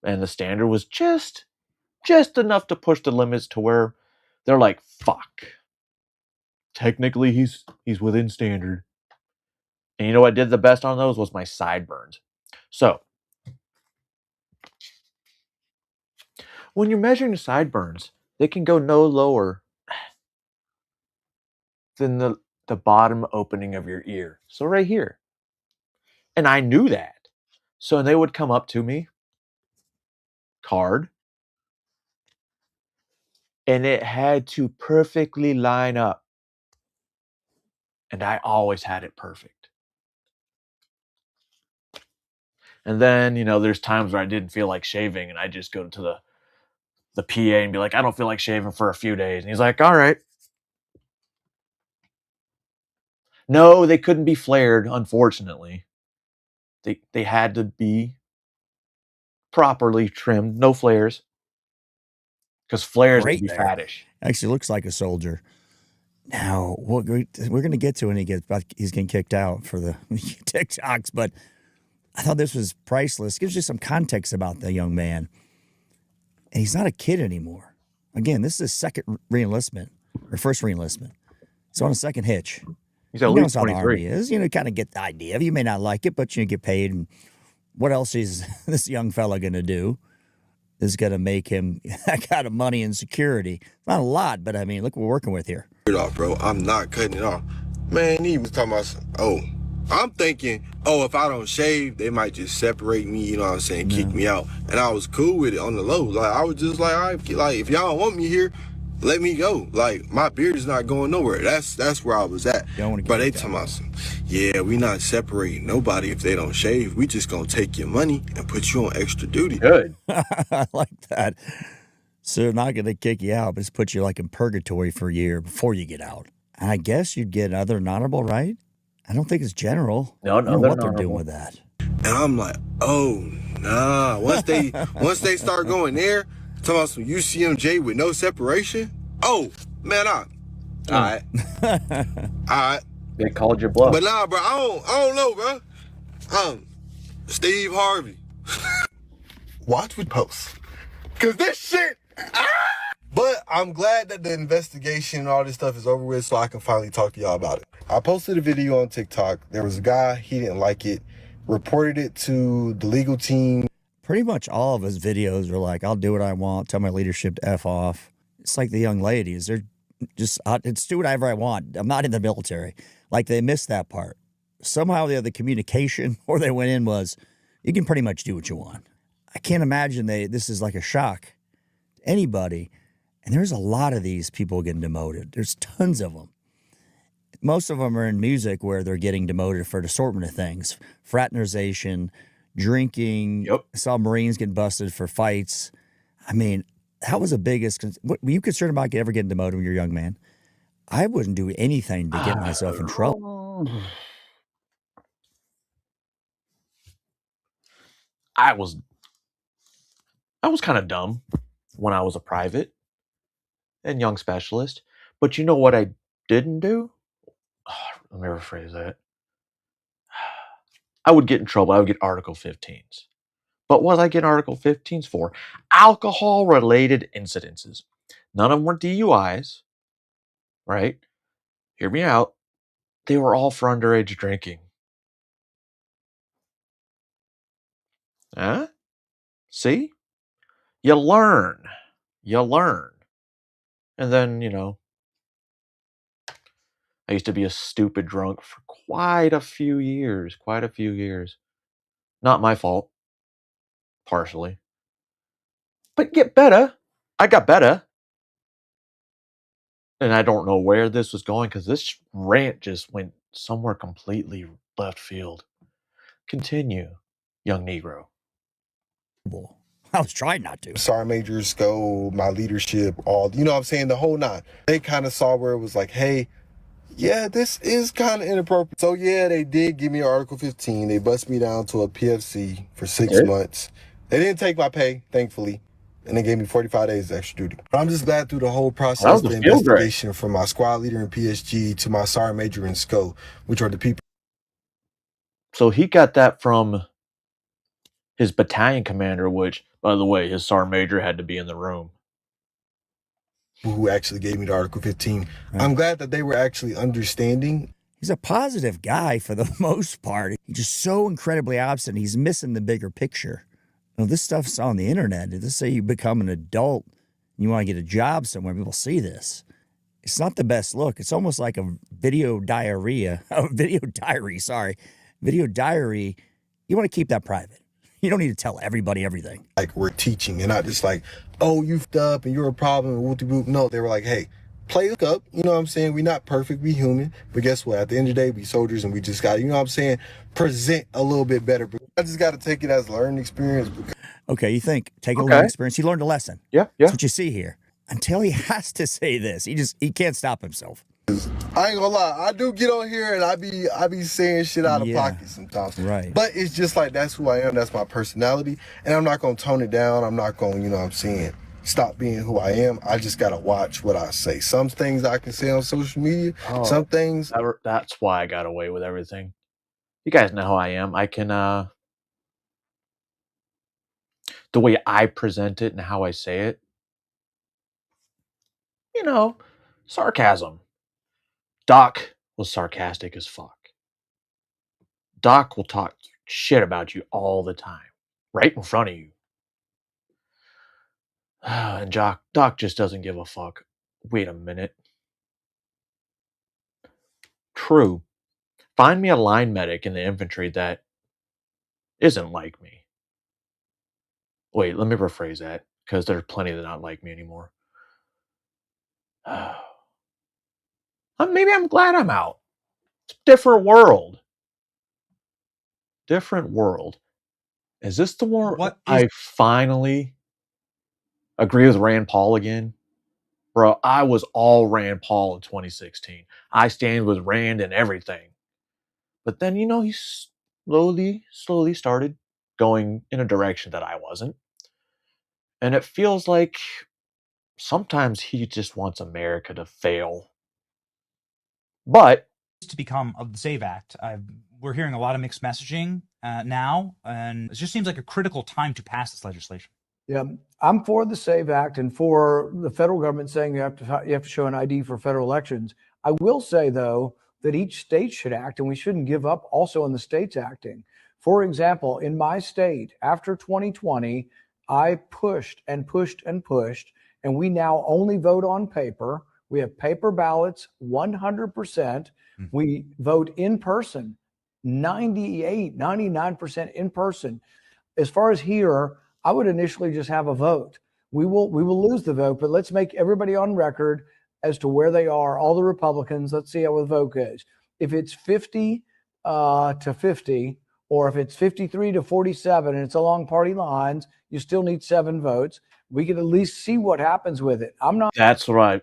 And the standard was just enough to push the limits to where they're like, fuck. Technically, he's within standard. And you know what did the best on those was my sideburns. So, when you're measuring the sideburns, they can go no lower than the bottom opening of your ear. So right here. And I knew that. So they would come up to me, card, and it had to perfectly line up. And I always had it perfect. And then, there's times where I didn't feel like shaving, and I just go to the PA and be like, I don't feel like shaving for a few days. And he's like, all right. No, they couldn't be flared, unfortunately. They had to be properly trimmed, no flares. Because flares would be fattish. Actually looks like a soldier. Now, what we're going to get to when he's getting kicked out for the TikToks, but I thought this was priceless. Gives you some context about the young man. And he's not a kid anymore. Again, this is his second reenlistment, or first reenlistment. So on a second hitch. He's at least how the 23. Army is. Kind of get the idea. You may not like it, but you get paid. And what else is this young fella going to do? Is going to make him that kind of money and security. Not a lot, but I mean, look what we're working with here. Off, bro. I'm not cutting it off. Man, he was talking about, I'm thinking, if I don't shave, they might just separate me, you know what I'm saying, kick me out. And I was cool with it on the low. Like, I was just like, all right, like, if y'all don't want me here, let me go. Like, my beard is not going nowhere. That's where I was at. But they talking about we not separating nobody if they don't shave. We just gonna take your money and put you on extra duty. Good. I like that. So they're not going to kick you out, but just put you like in purgatory for a year before you get out. And I guess you'd get another honorable, right? I don't think it's general. No, I don't know what they're honorable. doing with that. And I'm like, oh, nah. Once they start going there, talking about some UCMJ with no separation, oh, man, all right. All right. They called your bluff. But nah, bro, I don't know, bro. Steve Harvey. Watch with posts. Cause this shit. But I'm glad that the investigation and all this stuff is over with so I can finally talk to y'all about it. I posted a video on TikTok. There was a guy, he didn't like it, reported it to the legal team. Pretty much all of his videos are like, I'll do what I want, tell my leadership to F off. It's like the young ladies. They're just, it's do whatever I want. I'm not in the military. Like they missed that part. Somehow the other communication or they went in was, you can pretty much do what you want. I can't imagine this is like a shock to anybody. And there's a lot of these people getting demoted. There's tons of them. Most of them are in music where they're getting demoted for an assortment of things. Fraternization, drinking. Yep. I saw Marines get busted for fights. I mean, that was the biggest. Were you concerned about ever getting demoted when you're a young man? I wouldn't do anything to get myself in trouble. I was kind of dumb when I was a private and young specialist. But you know what I didn't do? Let me rephrase that. I would get in trouble. I would get Article 15s. But what was I getting Article 15s for? Alcohol-related incidences. None of them were DUIs, right? Hear me out. They were all for underage drinking. Huh? See? You learn. And then, I used to be a stupid drunk for quite a few years. Not my fault. Partially. But get better. I got better. And I don't know where this was going because this rant just went somewhere completely left field. Continue, young Negro. I was trying not to. Sergeant majors go, my leadership, all, you know what I'm saying, the whole nine. They kind of saw where it was like, hey, yeah, this is kind of inappropriate. So yeah, they did give me Article 15. They bust me down to a PFC for 6 months. They didn't take my pay, thankfully. and they gave me 45 days extra duty. But I'm just glad through the whole That process, was the a field grade. investigation from my squad leader in PSG to my sergeant major in SCO, which are the people. So he got that from his battalion commander, which, by the way, his sergeant major had to be in the room. Who actually gave me the Article 15. I'm glad that they were actually understanding. He's a positive guy for the most part. He's just so incredibly obstinate. He's missing the bigger picture. You know, this stuff's on the internet. Let's say you become an adult and you want to get a job somewhere, people see this. It's not the best look. It's almost like a video diary. Video diary. You want to keep that private. You don't need to tell everybody everything. Like we're teaching and not just like, oh, you f***ed up and you're a problem and whoop-de-whoop. No, they were like, hey, play look up. You know what I'm saying? We're not perfect. We human. But guess what? At the end of the day, we soldiers and we just got, you know what I'm saying? Present a little bit better. I just got to take it as a learning experience. Okay, you think, take a learning experience. He learned a lesson. Yeah. That's what you see here. Until he has to say this. He can't stop himself. I ain't gonna lie, I do get on here and I be saying shit out of pocket sometimes. Right. But it's just like that's who I am, that's my personality. And I'm not gonna tone it down. I'm not gonna, you know what I'm saying, stop being who I am. I just gotta watch what I say. Some things I can say on social media, some things. That's why I got away with everything. You guys know how I am. I can the way I present it and how I say it. You know, sarcasm. Doc was sarcastic as fuck. Doc will talk shit about you all the time, right in front of you. And Doc just doesn't give a fuck. Wait a minute. True. Find me a line medic in the infantry that isn't like me. Wait, let me rephrase that, because there's plenty that not like me anymore. Maybe I'm glad I'm out. It's a different world. Different world. Is this the one I finally agree with Rand Paul again? Bro, I was all Rand Paul in 2016. I stand with Rand and everything. But then, you know, he slowly started going in a direction that I wasn't. And it feels like sometimes he just wants America to fail. But to become of the SAVE Act, we're hearing a lot of mixed messaging now, and it just seems like a critical time to pass this legislation. Yeah, I'm for the SAVE Act and for the federal government saying you have to show an ID for federal elections. I will say, though, that each state should act, and we shouldn't give up also on the states acting. For example, in my state, after 2020, I pushed and pushed and pushed, and we now only vote on paper. We have paper ballots 100%. We vote in person, 99% in person. As far as here, I would initially just have a vote. We will lose the vote, but let's make everybody on record as to where they are, all the Republicans. Let's see how the vote goes. If it's 50 to 50, or if it's 53 to 47 and it's along party lines, you still need 7 votes. We could at least see what happens with it. that's right.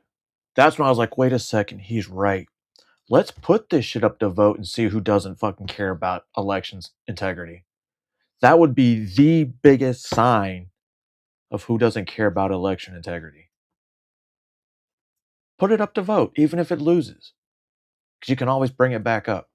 That's when I was like, wait a second, he's right. Let's put this shit up to vote and see who doesn't fucking care about elections integrity. That would be the biggest sign of who doesn't care about election integrity. Put it up to vote, even if it loses, because you can always bring it back up.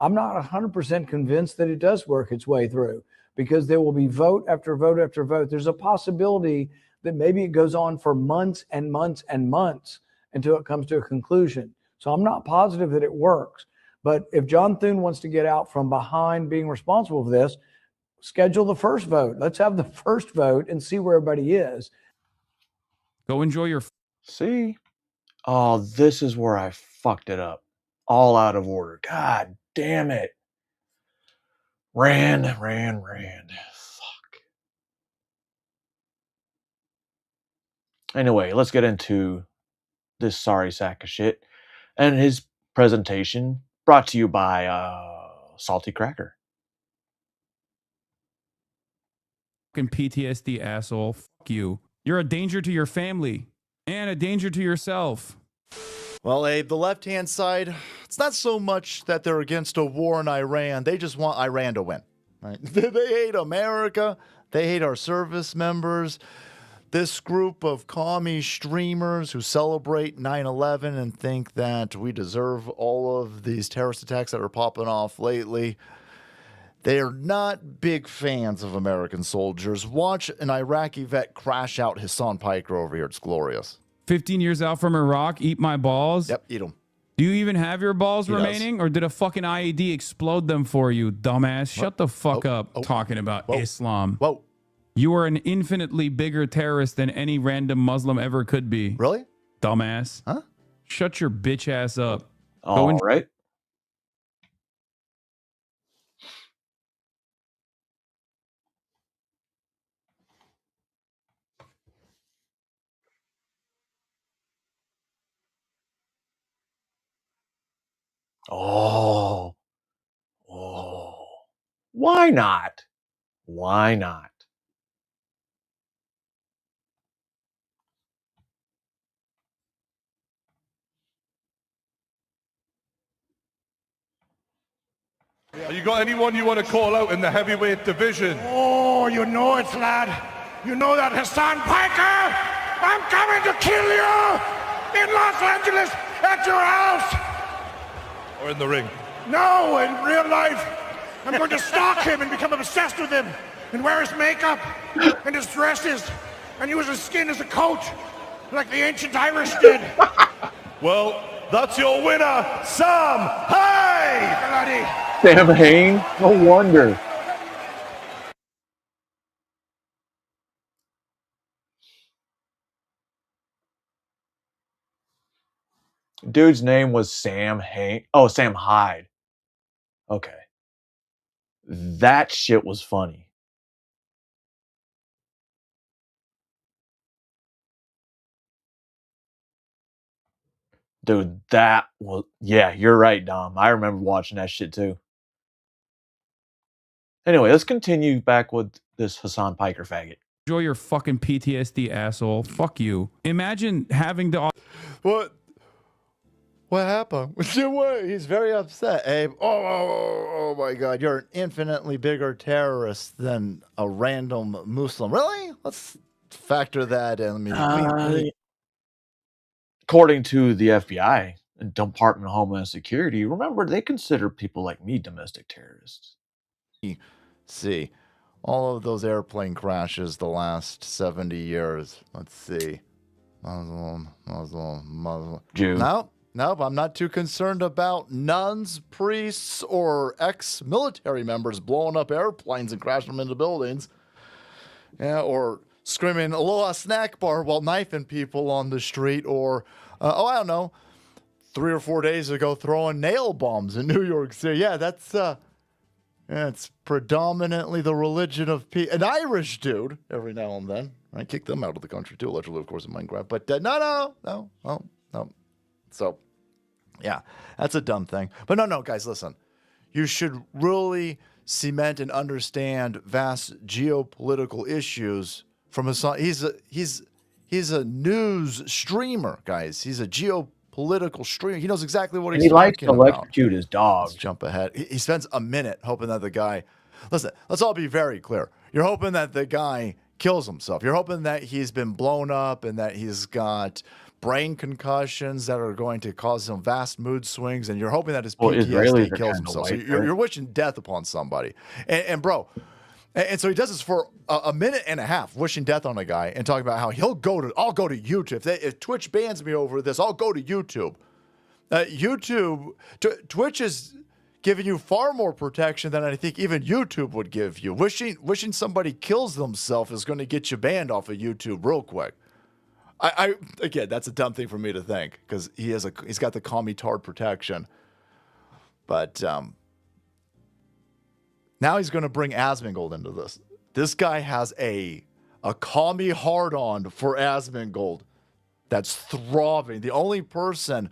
I'm not 100% convinced that it does work its way through, because there will be vote after vote after vote. There's a possibility that maybe it goes on for months and months and months until it comes to a conclusion. So I'm not positive that it works. But if John Thune wants to get out from behind being responsible for this, schedule the first vote. Let's have the first vote and see where everybody is. Go enjoy your... See? Oh, this is where I fucked it up. All out of order. God damn it. Rand. Fuck. Anyway, let's get into this sorry sack of shit and his presentation, brought to you by Salty Cracker. Fucking PTSD asshole. Fuck you. You're a danger to your family and a danger to yourself. Well, Abe, the left-hand side, it's not so much that they're against a war in Iran. They just want Iran to win. Right? They hate America. They hate our service members. this group of commie streamers who celebrate 9/11 and think that we deserve all of these terrorist attacks that are popping off lately, they are not big fans of American soldiers. Watch an Iraqi vet crash out Hassan Piker over here. It's glorious. 15 years out from Iraq, eat my balls? Yep, eat them. Do you even have your balls He does. remaining? Or did a fucking IED explode them for you, dumbass? Shut the fuck up talking about Islam. Whoa. You are an infinitely bigger terrorist than any random Muslim ever could be. Really? Dumbass. Huh? Shut your bitch ass up. All right. Oh. Oh. Why not? Why not? You got anyone you want to call out in the heavyweight division? Oh, you know it, lad. You know that Hassan Piker? I'm coming to kill you in Los Angeles at your house. Or in the ring? No, in real life. I'm going to stalk him and become obsessed with him and wear his makeup and his dresses and use his skin as a coat like the ancient Irish did. Well, that's your winner, Sam Hay! Bloody. Sam Hain? No wonder. Dude's name was Sam Hain. Oh, Sam Hyde. Okay. That shit was funny. Dude, that was... Yeah, you're right, Dom. I remember watching that shit too. Anyway, let's continue back with this Hassan Piker faggot. Enjoy your fucking PTSD, asshole. Fuck you. Imagine having to... What happened? He's very upset, Abe. Oh my God. You're an infinitely bigger terrorist than a random Muslim. Really? Let's factor that in. According to the FBI and Department of Homeland Security, remember, they consider people like me domestic terrorists. See, all of those airplane crashes the last 70 years. Let's see. Muslim. Jew. Nope, I'm not too concerned about nuns, priests, or ex-military members blowing up airplanes and crashing them into buildings. Yeah, or screaming "Aloha snack bar" while knifing people on the street, or, I don't know, 3 or 4 days ago throwing nail bombs in New York City. Yeah, that's, it's predominantly the religion of an Irish dude every now and then. I kick them out of the country too, allegedly, of course, in Minecraft. But no. So, yeah, that's a dumb thing. But no, guys, listen. You should really cement and understand vast geopolitical issues from Hassan. He's a news streamer, guys. He's a geopolitical streamer. He knows exactly what he's talking about. He likes to electrocute his dog. Let's jump ahead. He spends a minute hoping that the guy... Listen, let's all be very clear. You're hoping that the guy kills himself. You're hoping that he's been blown up and that he's got brain concussions that are going to cause some vast mood swings, and you're hoping that his PTSD kills himself. So you're wishing death upon somebody. And bro, and so he does this for a minute and a half, wishing death on a guy and talking about how I'll go to YouTube. If Twitch bans me over this, I'll go to YouTube. Twitch is giving you far more protection than I think even YouTube would give you. Wishing somebody kills themselves is going to get you banned off of YouTube real quick. Again, that's a dumb thing for me to think because he's got the commie tard protection. But now he's going to bring Asmongold into this. This guy has a commie hard-on for Asmongold that's throbbing. The only person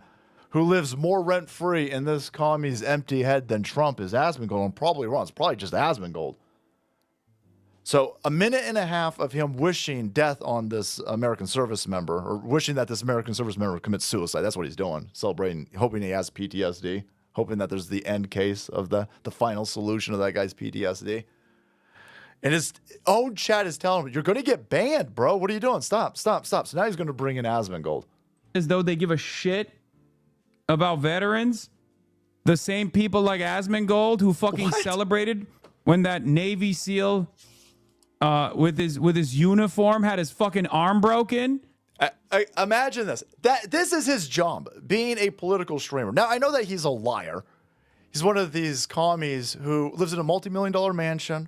who lives more rent-free in this commie's empty head than Trump is Asmongold. I'm probably wrong. It's probably just Asmongold. So a minute and a half of him wishing death on this American service member, or wishing that this American service member commits suicide. That's what he's doing. Celebrating, hoping he has PTSD, hoping that there's the end case of the final solution of that guy's PTSD. And his own chat is telling him, you're going to get banned, bro. What are you doing? Stop. So now he's going to bring in Asmongold. As though they give a shit about veterans. The same people like Asmongold who fucking celebrated when that Navy SEAL with his uniform had his fucking arm broken. I imagine this. This is his job, being a political streamer. Now, I know that he's a liar. He's one of these commies who lives in a multi-million-dollar mansion.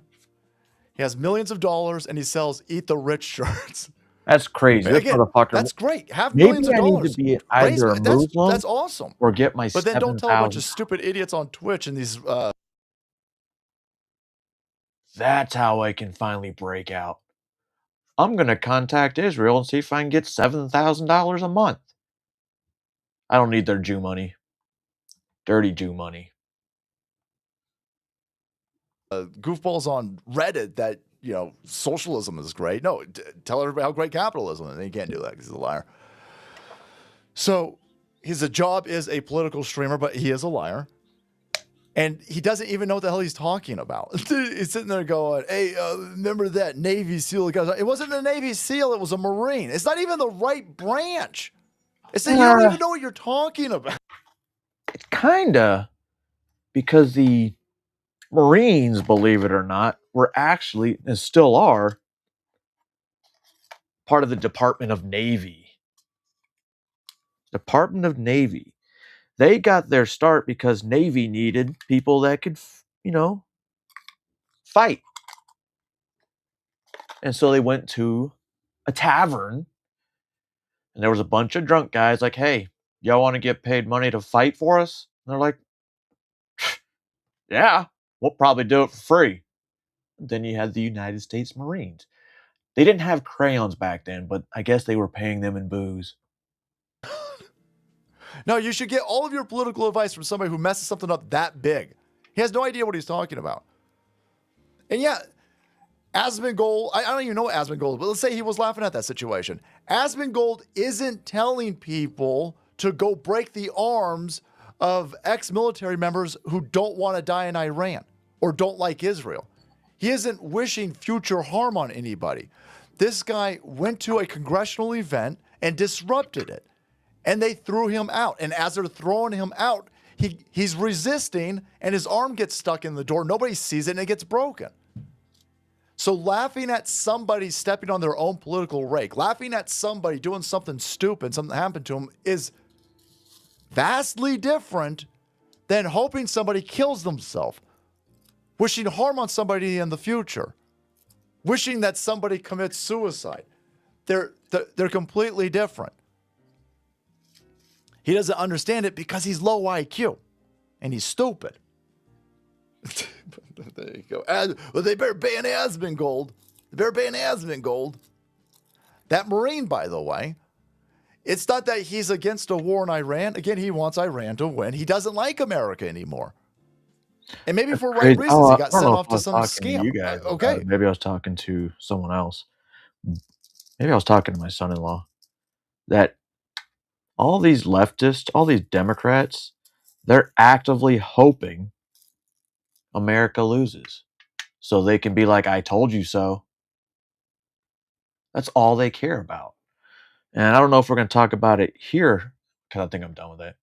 He has millions of dollars, and he sells Eat the Rich shirts. That's crazy. This Again, motherfucker. that's great. Have Maybe millions of I need dollars. to be either a Muslim That's awesome. or get my But then don't tell a bunch 7,000. of stupid idiots on Twitch and these. That's how I can finally break out. I'm going to contact Israel and see if I can get $7,000 a month. I don't need their Jew money. Dirty Jew money. Goofballs on Reddit that, socialism is great. No, tell everybody how great capitalism is. And he can't do that because he's a liar. So his job is a political streamer, but he is a liar. And he doesn't even know what the hell he's talking about. He's sitting there going, hey, remember that Navy SEAL? It wasn't a Navy SEAL. It was a Marine. It's not even the right branch. It's that you don't even know what you're talking about. It's kinda because the Marines, believe it or not, were actually, and still are, part of the Department of Navy. Department of Navy. They got their start because Navy needed people that could, fight. And so they went to a tavern, and there was a bunch of drunk guys like, hey, y'all want to get paid money to fight for us? And they're like, yeah, we'll probably do it for free. Then you had the United States Marines. They didn't have crayons back then, but I guess they were paying them in booze. No, you should get all of your political advice from somebody who messes something up that big. He has no idea what he's talking about. And yeah, Asmongold, I don't even know Asmongold, but let's say he was laughing at that situation. Asmongold isn't telling people to go break the arms of ex-military members who don't want to die in Iran or don't like Israel. He isn't wishing future harm on anybody. This guy went to a congressional event and disrupted it. And they threw him out. And as they're throwing him out, he's resisting and his arm gets stuck in the door. Nobody sees it and it gets broken. So laughing at somebody stepping on their own political rake, laughing at somebody doing something stupid, something happened to them, is vastly different than hoping somebody kills themselves, wishing harm on somebody in the future, wishing that somebody commits suicide. They're completely different. He doesn't understand it because he's low IQ and he's stupid. There you go. Well, they better ban Asmongold. They better ban Asmongold. That Marine, by the way, it's not that he's against a war in Iran. Again, he wants Iran to win. He doesn't like America anymore. And maybe for right reasons, he got sent off to some scam. You guys, okay. Maybe I was talking to someone else. Maybe I was talking to my son-in-law. That all these leftists, all these Democrats, they're actively hoping America loses so they can be like, I told you so. That's all they care about. And I don't know if we're going to talk about it here because I think I'm done with it.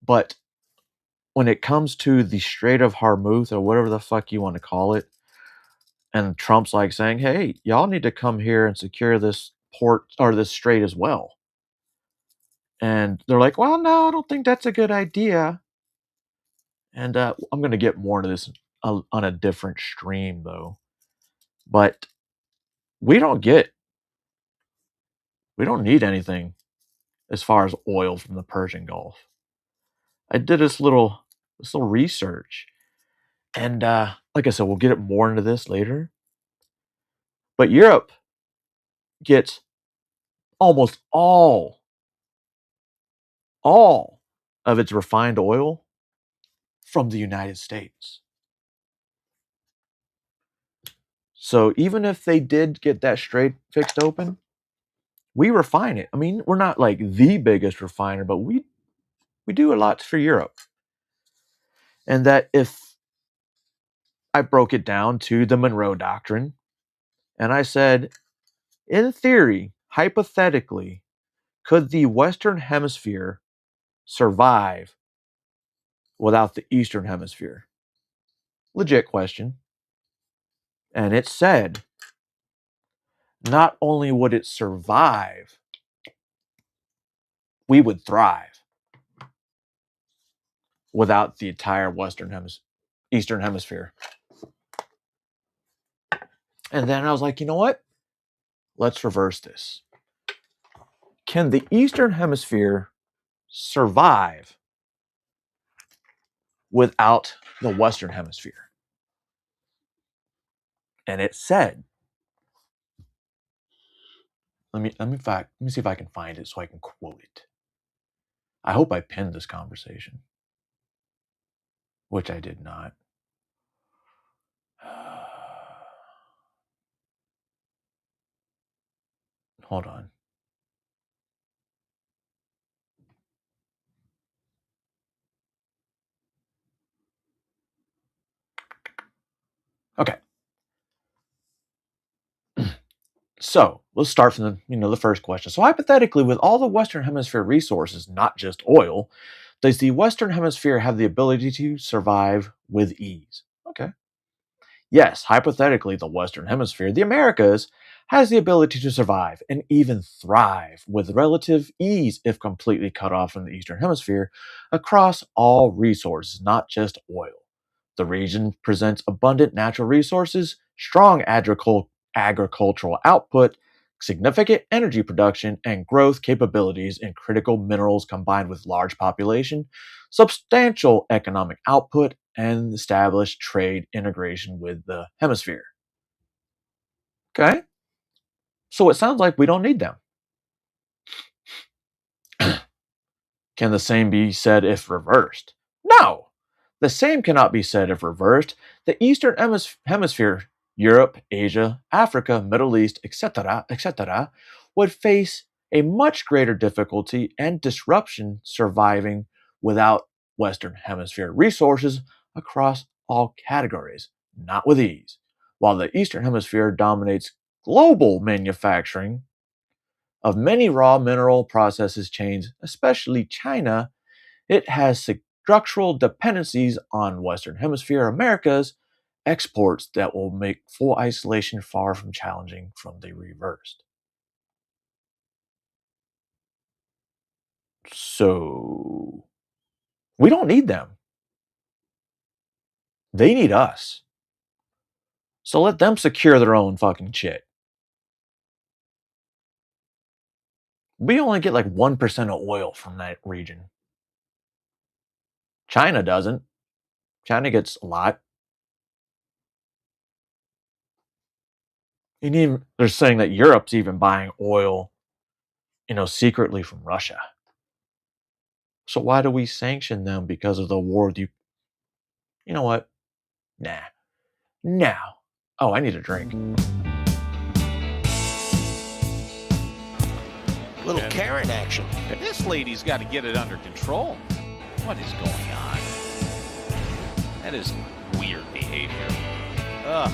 But when it comes to the Strait of Hormuz or whatever the fuck you want to call it, and Trump's like saying, hey, y'all need to come here and secure this port or this strait as well. And they're like, well, no, I don't think that's a good idea. And I'm going to get more into this on a different stream, though. But we don't need anything as far as oil from the Persian Gulf. I did this little research. And like I said, we'll get more into this later. But Europe gets almost all of its refined oil from the United States. So even if they did get that strait fixed open, we refine it. I mean, we're not like the biggest refiner, but we do a lot for Europe. And that if I broke it down to the Monroe Doctrine, and I said, in theory, hypothetically, could the Western Hemisphere survive without the Eastern Hemisphere? Legit question. And it said, not only would it survive, we would thrive without the entire Eastern Hemisphere. And then I was like, you know what? Let's reverse this. Can the Eastern Hemisphere survive without the Western Hemisphere? And it said, let me see if I can find it so I can quote it. I hope I pinned this conversation, which I did not. Hold on. Okay. So let's start from the first question. So hypothetically, with all the Western Hemisphere resources, not just oil, does the Western Hemisphere have the ability to survive with ease? Okay. Yes, hypothetically, the Western Hemisphere, the Americas, has the ability to survive and even thrive with relative ease if completely cut off from the Eastern Hemisphere across all resources, not just oil. The region presents abundant natural resources, strong agricultural output, significant energy production, and growth capabilities in critical minerals combined with large population, substantial economic output, and established trade integration with the hemisphere. Okay? So it sounds like we don't need them. Can the same be said if reversed? No! The same cannot be said if reversed. The Eastern Hemisphere, Europe, Asia, Africa, Middle East, etc., etc., would face a much greater difficulty and disruption surviving without Western Hemisphere resources across all categories, not with ease. While the Eastern Hemisphere dominates global manufacturing of many raw mineral processes chains, especially China, it has structural dependencies on Western Hemisphere America's exports that will make full isolation far from challenging from the reversed. So, we don't need them. They need us. So let them secure their own fucking shit. We only get like 1% of oil from that region. China doesn't. China gets a lot. And even, they're saying that Europe's even buying oil, secretly from Russia. So why do we sanction them because of the war? You know what? Nah. Now. Oh, I need a drink. Little Karen action. This lady's got to get it under control. What is going on? That is weird behavior. Ugh.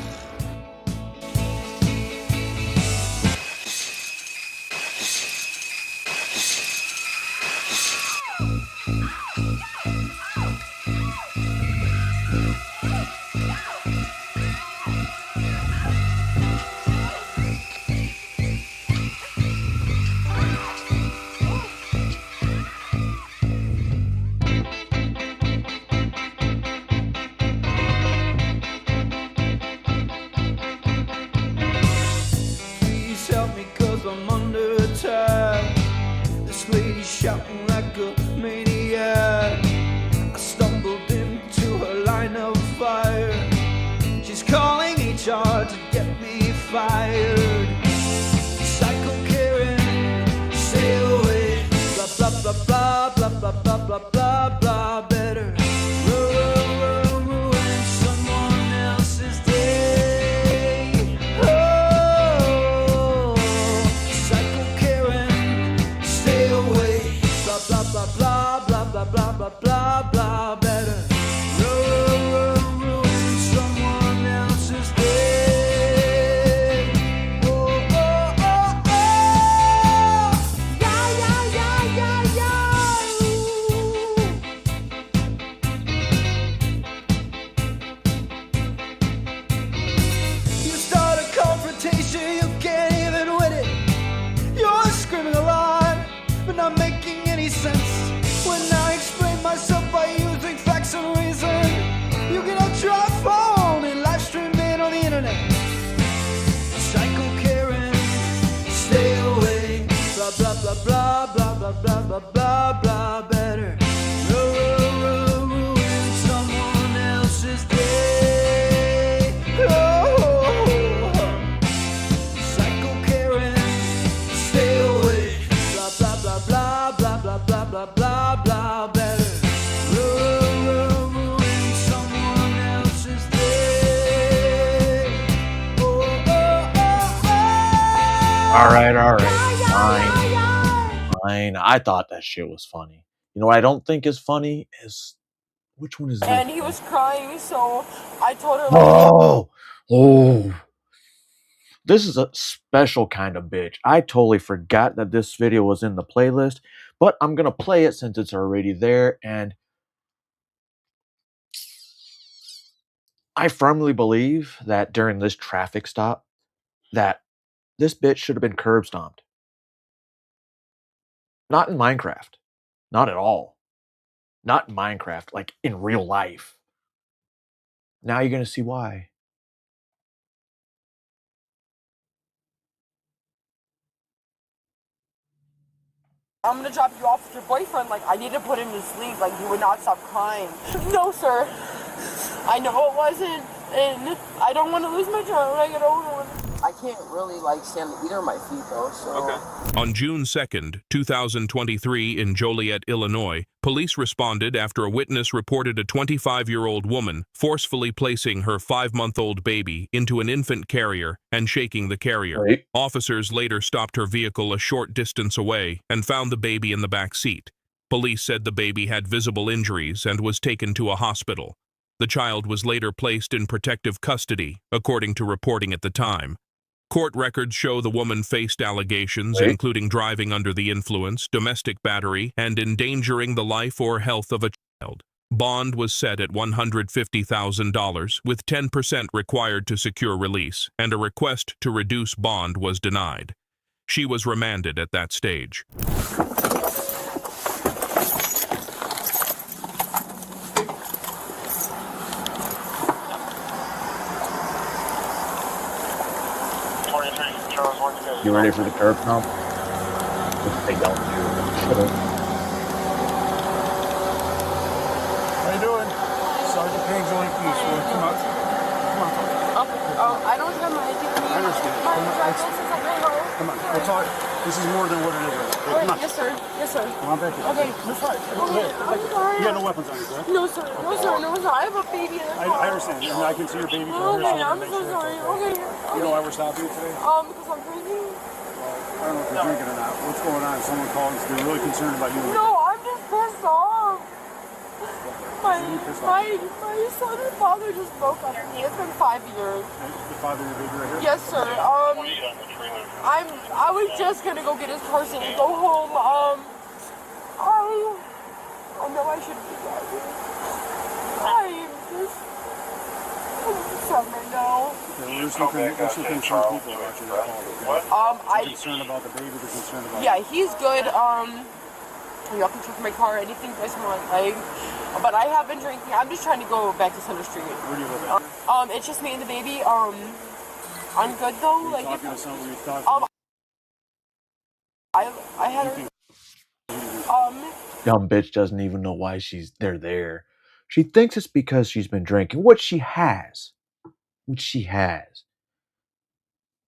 Shouting like a maniac, I stumbled into her line of fire. She's calling HR to get me fired. Psycho Karen, stay away. Blah blah blah blah blah blah blah blah blah blah. Better ruin someone else's day. Oh, Psycho Karen, stay away. Blah blah blah blah blah blah blah blah blah. Better ruin someone blah, blah, blah, blah, blah, blah, blah, better. Ruin someone else's day. Psycho Karen, stay away. Blah, blah, blah, blah, blah, blah, blah, blah, blah, blah, better. Ruin someone else's day. All right. Fine. I thought that shit was funny. You know what I don't think is funny is which one is this? And he was crying, so I told her, Oh. This is a special kind of bitch. I totally forgot that this video was in the playlist, but I'm going to play it since it's already there. And I firmly believe that during this traffic stop, that this bitch should have been curb stomped. Not in Minecraft. Not at all. Not in Minecraft, like in real life. Now you're going to see why. I'm gonna drop you off with your boyfriend. Like, I need to put him to sleep. Like, he would not stop crying. No, sir. I know it wasn't, and I don't want to lose my child when I get older. I can't really, like, stand either of my feet, though, so... Okay. On June 2nd, 2023, in Joliet, Illinois, police responded after a witness reported a 25-year-old woman forcefully placing her 5-month-old baby into an infant carrier and shaking the carrier. Right. Officers later stopped her vehicle a short distance away and found the baby in the back seat. Police said the baby had visible injuries and was taken to a hospital. The child was later placed in protective custody, according to reporting at the time. Court records show the woman faced allegations, including driving under the influence, domestic battery, and endangering the life or health of a child. Bond was set at $150,000, with 10% required to secure release, and a request to reduce bond was denied. She was remanded at that stage. You ready for the curb stomp? They don't do it. How you doing? Sergeant Payne's only police. Come on. I don't have my ID. I understand. Come on. We'll talk. This is more than what it is. Come on. Yes, sir. Yes, sir. Come on back here. Okay. That's fine. Okay, I'm sorry. You got no weapons on you, correct? No, sir. No, sir. No, sir. I have a baby in the car. I understand. And I can see your baby from here. Okay, I'm so sorry. Okay. You know why we're stopping you today? Because I'm drinking. I don't know if you're drinking or not. What's going on? Someone called us. They're really concerned about you. No, I'm just pissed off. My son and father just broke up with me. It's been 5 years. The father of your baby right here? Yes, sir. I was just gonna go get his person and go home. I know I shouldn't be driving. I'm just sad right now. What's your concern people about you that called? They're concerned about the baby, they're concerned about Yeah, he's good. Y'all can check my car, anything you guys want. Like, but I have been drinking. I'm just trying to go back to Center Street. Where do you live at? It's just me and the baby. I'm good though. Like, talking to someone you're talking I had her. Dumb bitch doesn't even know why they're there. She thinks it's because she's been drinking, which she has.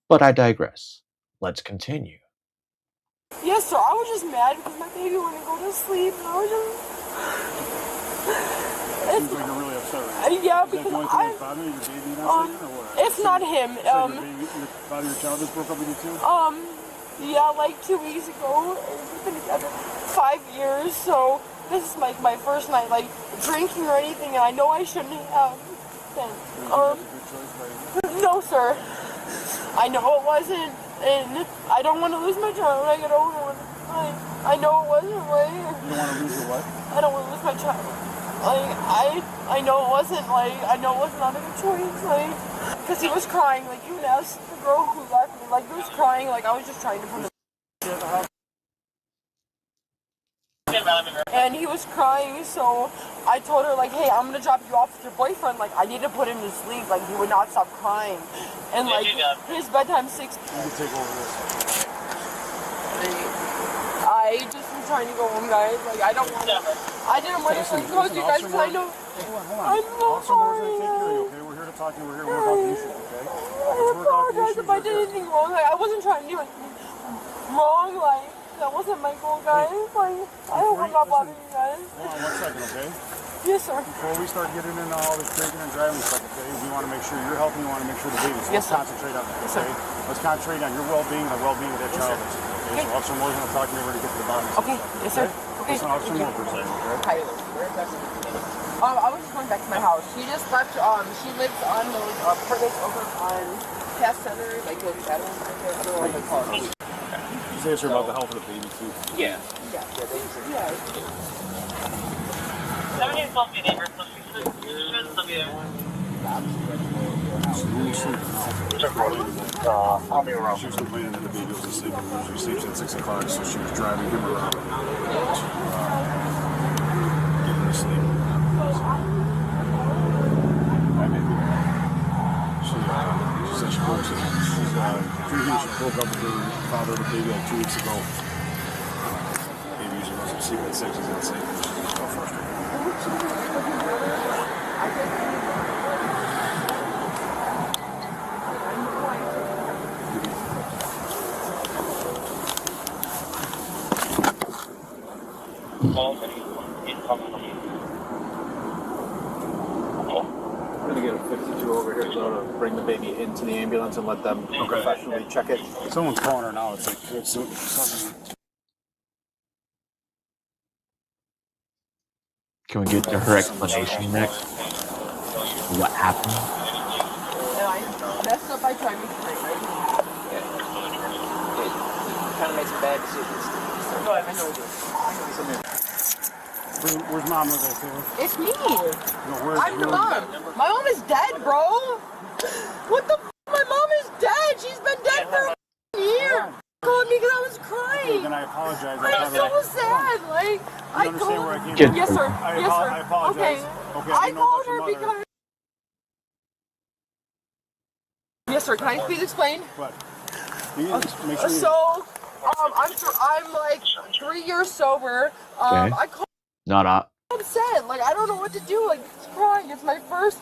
But I digress. Let's continue. Yes, sir. I was just mad because my baby wouldn't go to sleep, and I was just. Seems like you're really upset right now. Yeah, Is because that I. your father, your baby not sleeping, or what? It's not him. Your father, your child just broke up with you too? Yeah, like 2 weeks ago. We've been together 5 years, so this is like my first night, like, drinking or anything, and I know I shouldn't have. No, sir. I know it wasn't, and I don't want to lose my child when I get older. I know it wasn't right. You don't want to lose your what? I don't want to lose my child. Like, I know it wasn't, like, I know it was not a good choice, like, because he was crying, like, you asked the girl who left me, like, he was crying, like, I was just trying to put him. And he was crying, so I told her, like, hey, I'm gonna drop you off with your boyfriend. Like, I need to put him to sleep. Like, he would not stop crying. And, like, his bedtime's 6. You can take over this. I just was trying to go home, guys. Like, I don't want to. I didn't want to like, cause you guys because I know. I'm so sorry. Okay, we're here to talk to you. We're here to work out the issue, okay? I apologize if I did anything wrong. Like, I wasn't trying to do anything wrong. Like, that wasn't my goal, guys. Like, I hope I'm not bothering you guys. Hold on 1 second, okay? Yes, sir. Before we start getting into all this drinking and driving stuff, okay? We want to make sure you're healthy. We want to make sure the baby's. So Yes, let's concentrate on that, okay? Let's concentrate on your well-being and the well-being of that child. Okay? So Officer Moore's going to talk to me. We're going to get to the bottom of this. Okay. Yes, sir. Okay. Listen, Officer Moore for a second, okay? I was just going back to my house. She just left. She lives on those apartments over on Cass Center, like those shadows right there. I don't know what they call it. You say it's about the health of the baby, too. Yeah. Yeah. I'll be around. She was complaining that the baby was asleep. She sleeps at 6 o'clock, so she was driving him around. Getting her sleep. She said she broke up. She broke up with her father of the baby like 2 weeks ago. Baby usually goes to sleep at 6. She's insane. She's so frustrated. I'm gonna get a 52 over here so to bring the baby into the ambulance and let them professionally check it. Someone's calling her now. It's like it's something. Can we get to her explanation next? What happened? And I messed up by trying to play, right? Kind of made some bad decisions. Go ahead, I know this. Where's mom with us, Taylor? It's me. No, I'm the mom. My mom is dead, bro. What the f? My mom is dead. She's been dead for a year. Called me because I was crying. Then I apologize. I'm so sad. Like, I called her. Get Yes, sir. I Yes, sir. apologize. Okay. Okay, I called her because. Yes, sir. Can I please explain? What? Make sure So, I'm like 3 years sober. Okay. I called. Not up. I'm upset. Like, I don't know what to do. Like, it's crying. It's my first.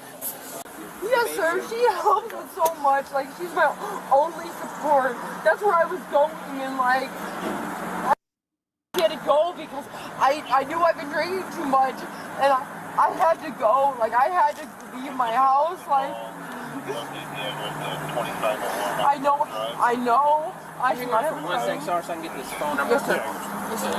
Yes, sir. She helps me so much. Like, she's my only support. That's where I was going, and like, I had to go because I knew I've been drinking too much, and I had to go. Like, I had to leave my house. Like, I know. Hang on for 1 second, sorry, so I can get this phone number. Yes, sir. Yes, sir.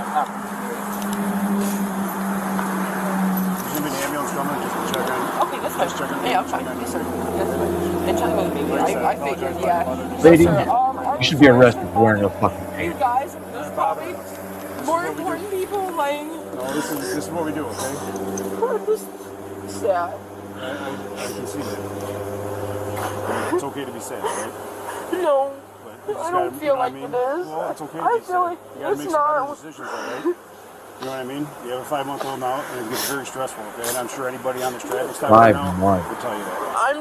Okay, that's fine. Yeah, I'm fine. Yes, sir. Yes, sir. And trying to go to the baby. I figured, yeah. Lady, Yes, sir. you should be arrested for wearing a fucking You pants. guys, there's probably more important people, like. No, this is what we do, okay? I'm just sad. I can see that. It's okay to be sad, right? No. But I don't feel like it is. Well, it's okay to I be feel sad. like You gotta it's make some better not. decisions, all right? You know what I mean? You have a 5-month-old now, and it gets very stressful, okay? And I'm sure anybody on this traffic stop right now 5 months. will tell you that. I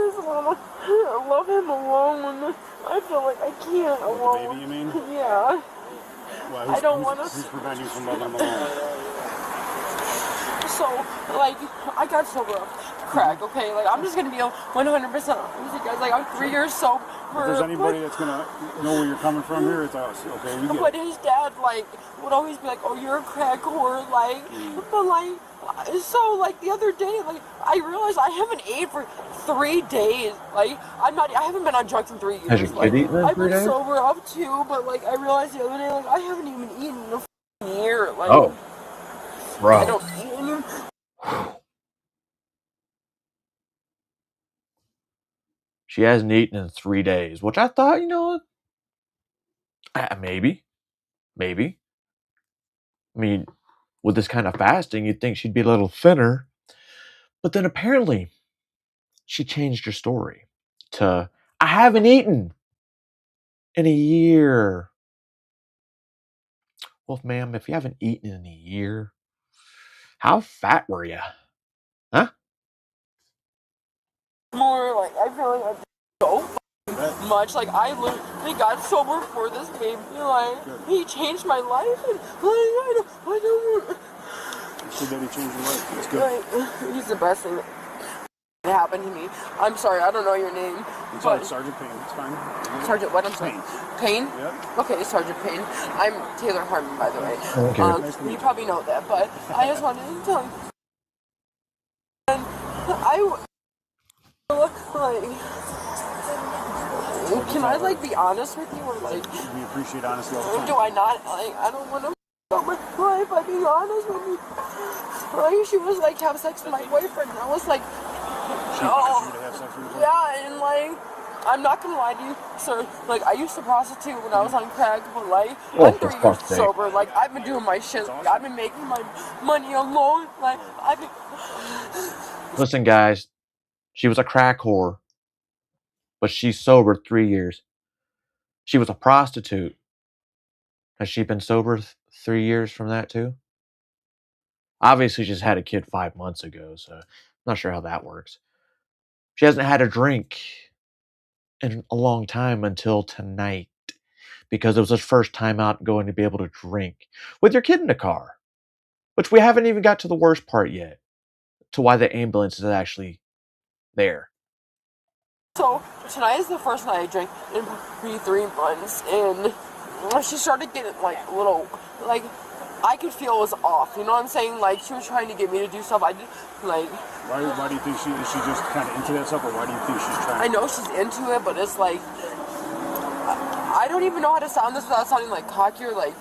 just want to love him alone. I feel like I can't alone. The baby, you mean? Yeah. Well, I don't want to. Who's preventing you from loving him alone? So, like, I got sober off crack, okay? Like, I'm just going to be 100% honest with you guys. Like, I'm 3 years sober. If there's anybody that's gonna know where you're coming from here, it's us, okay? We get But it. his dad, like, would always be like, oh, you're a crack whore, like, but, like, so, like, the other day, like, I realized I haven't ate for 3 days. Like, I haven't been on drugs in 3 years. Has your Like, kid eaten in I've 3 been days? sober up too, but, like, I realized the other day, like, I haven't even eaten in a f***ing year. Like, Oh. Bro. I don't eat anymore. She hasn't eaten in 3 days, which I thought, maybe. I mean, with this kind of fasting, you'd think she'd be a little thinner. But then apparently, she changed her story to, I haven't eaten in a year. Well, ma'am, if you haven't eaten in a year, how fat were you? Huh? More, like, I feel like I'm so f***ing much. Like, I literally got sober for this baby. Like, he changed my life, and I don't. So that he changed your life. That's good. Like, he's the best thing that happened to me. I'm sorry, I don't know your name. It's all right, Sergeant Payne. It's fine. Sergeant what? I'm sorry. Payne? Yep. Okay, Sergeant Payne. I'm Taylor Harmon, by the way. Okay. Nice to meet You probably know that, but I just wanted to tell you. And can I like be honest with you, or like? We appreciate honesty all the time. Do I not? Like, I don't want to up my life by being honest with you. Like, she was like have sex with my boyfriend, and I was like, She wanted you to have sex with your boyfriend? yeah, and like, I'm not gonna lie to you, sir. Like, I used to prostitute when I was on crack, but like, I'm 3 years sober. Like, I've been doing my shit. Like, I've been making my money alone. Like, I've been. Listen, guys, she was a crack whore, but she's sober 3 years. She was a prostitute. Has she been sober 3 years from that too? Obviously, she's had a kid 5 months ago, so I'm not sure how that works. She hasn't had a drink in a long time until tonight, because it was her first time out going to be able to drink with your kid in the car, which we haven't even got to the worst part yet, to why the ambulance is actually there. So tonight is the first night I drank in 3 months, and she started getting like a little, like, I could feel it was off. You know what I'm saying? Like, she was trying to get me to do stuff. I did, like. Why do you think is she just kind of into that stuff, or why do you think she's trying? I know she's into it, but it's like, I don't even know how to sound this without sounding like cocky or like.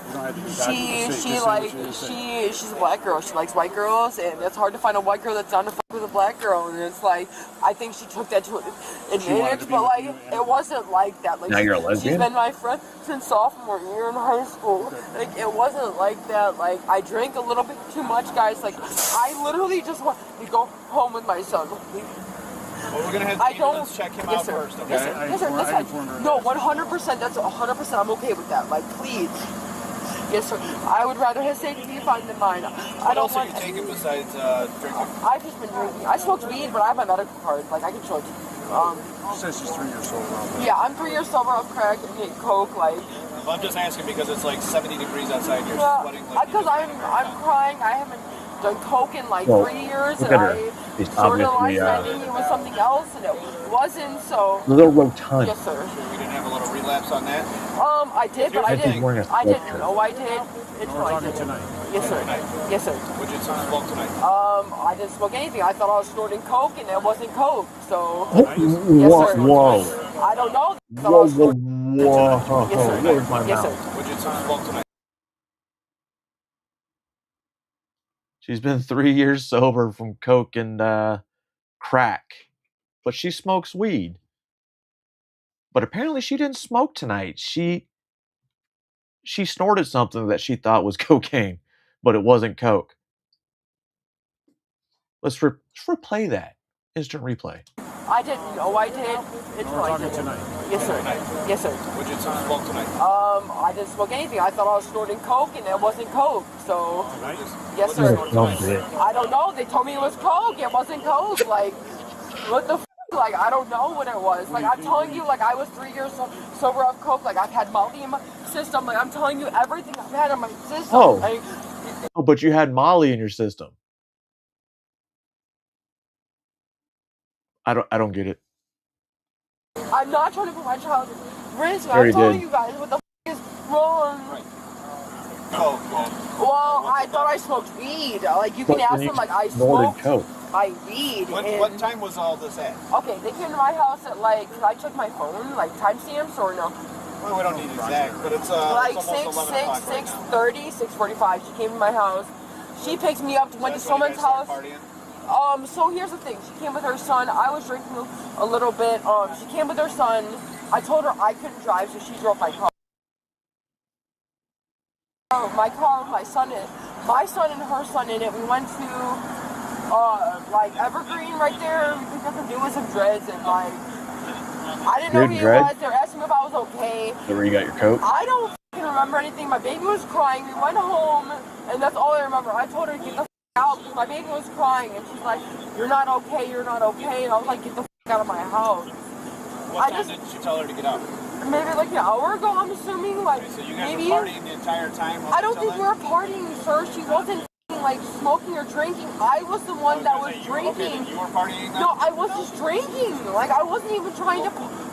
You don't have to be cocky. She's a black girl. She likes white girls, and it's hard to find a white girl that's down to fuck with a black girl. And it's like, I think she took that to an advantage, but like, it wasn't like that. Like, now you're a lesbian? She's been my friend since sophomore year in high school. Like, it wasn't like that. Like, I drank a little bit too much, guys. Like, I literally just want to go home with my son. Well, we're gonna have to check him out first, okay? Yes, sir. That's fine. No, 100%. That's 100%. I'm okay with that. Like, please. Yes, sir. I would rather his safety be fine than mine. What else are you taking besides drinking? I've just been drinking. I smoked weed, but I have my medical card. Like, I can show it to you. She says she's 3 years sober. Yeah, I'm 3 years sober off crack and getting coke. Like. Well, I'm just asking because it's like 70 degrees outside. You're sweating. Because I'm crying. I haven't done coke in like 3 years, and I sort of like thinking it was something else, and it wasn't. So. A little rotund. Yes, sir. You didn't have a little relapse on that? I did, but I didn't. I didn't know I did. We're talking tonight. Yes, sir. Yes, sir. What did you smoke tonight? I didn't smoke anything. I thought I was snorting coke, and it wasn't coke. So. Whoa. I don't know. Whoa. Yes, sir. Where's my Yes, mouth? sir. What did you smoke tonight? She's been 3 years sober from coke and crack, but she smokes weed. But apparently she didn't smoke tonight. She snorted something that she thought was cocaine, but it wasn't coke. Let's replay that. Instant replay. I didn't know I did. We're talking tonight. Yes, sir. Yes, sir. What did you smoke tonight? I didn't smoke anything. I thought I was snorting coke, and it wasn't coke. So. Yes, sir. I don't know. They told me it was coke. It wasn't coke. Like, what the f? Like, I don't know what it was. Like, I'm telling you, like, I was 3 years sober off coke. Like, I've had Molly in my system. Like, I'm telling you everything I've had in my system. Oh. Like, Oh, but you had Molly in your system. I don't get it. I'm not trying to put my child at risk. I'm Already telling did. you guys what the f is wrong. Well, I thought I smoked weed. Like, you can But ask then them, like, you I snorted smoked coke. my weed. What time was all this at? Okay, they came to my house at, like, can I check my phone? Like, timestamps or no? Well, we don't need exact, but it's Like, it's almost 11 o'clock right now. 6:30, 6:45. She came to my house. She picked me up, went to someone's house. So here's the thing. She came with her son. I was drinking a little bit. She came with her son. I told her I couldn't drive, so she drove my car. My car with my son in it. My son and her son in it. We went to, like, Evergreen right there. We got to do with some dreads, and, like, I didn't know who he was. They were asking me if I was okay. Is that where you got your coke? I don't f***ing remember anything. My baby was crying. We went home, and that's all I remember. I told her to get the f*** out because my baby was crying, and she's like, "You're not okay. You're not okay." And I was like, "Get the f*** out of my house." What time did you tell her to get out? Maybe like an hour ago, I'm assuming. Like, So you guys maybe. were partying the entire time? I don't think we were partying, sir. She wasn't like smoking or drinking. I was the one that was drinking. Okay, you were partying then? No, I was just drinking. Like, I wasn't even trying to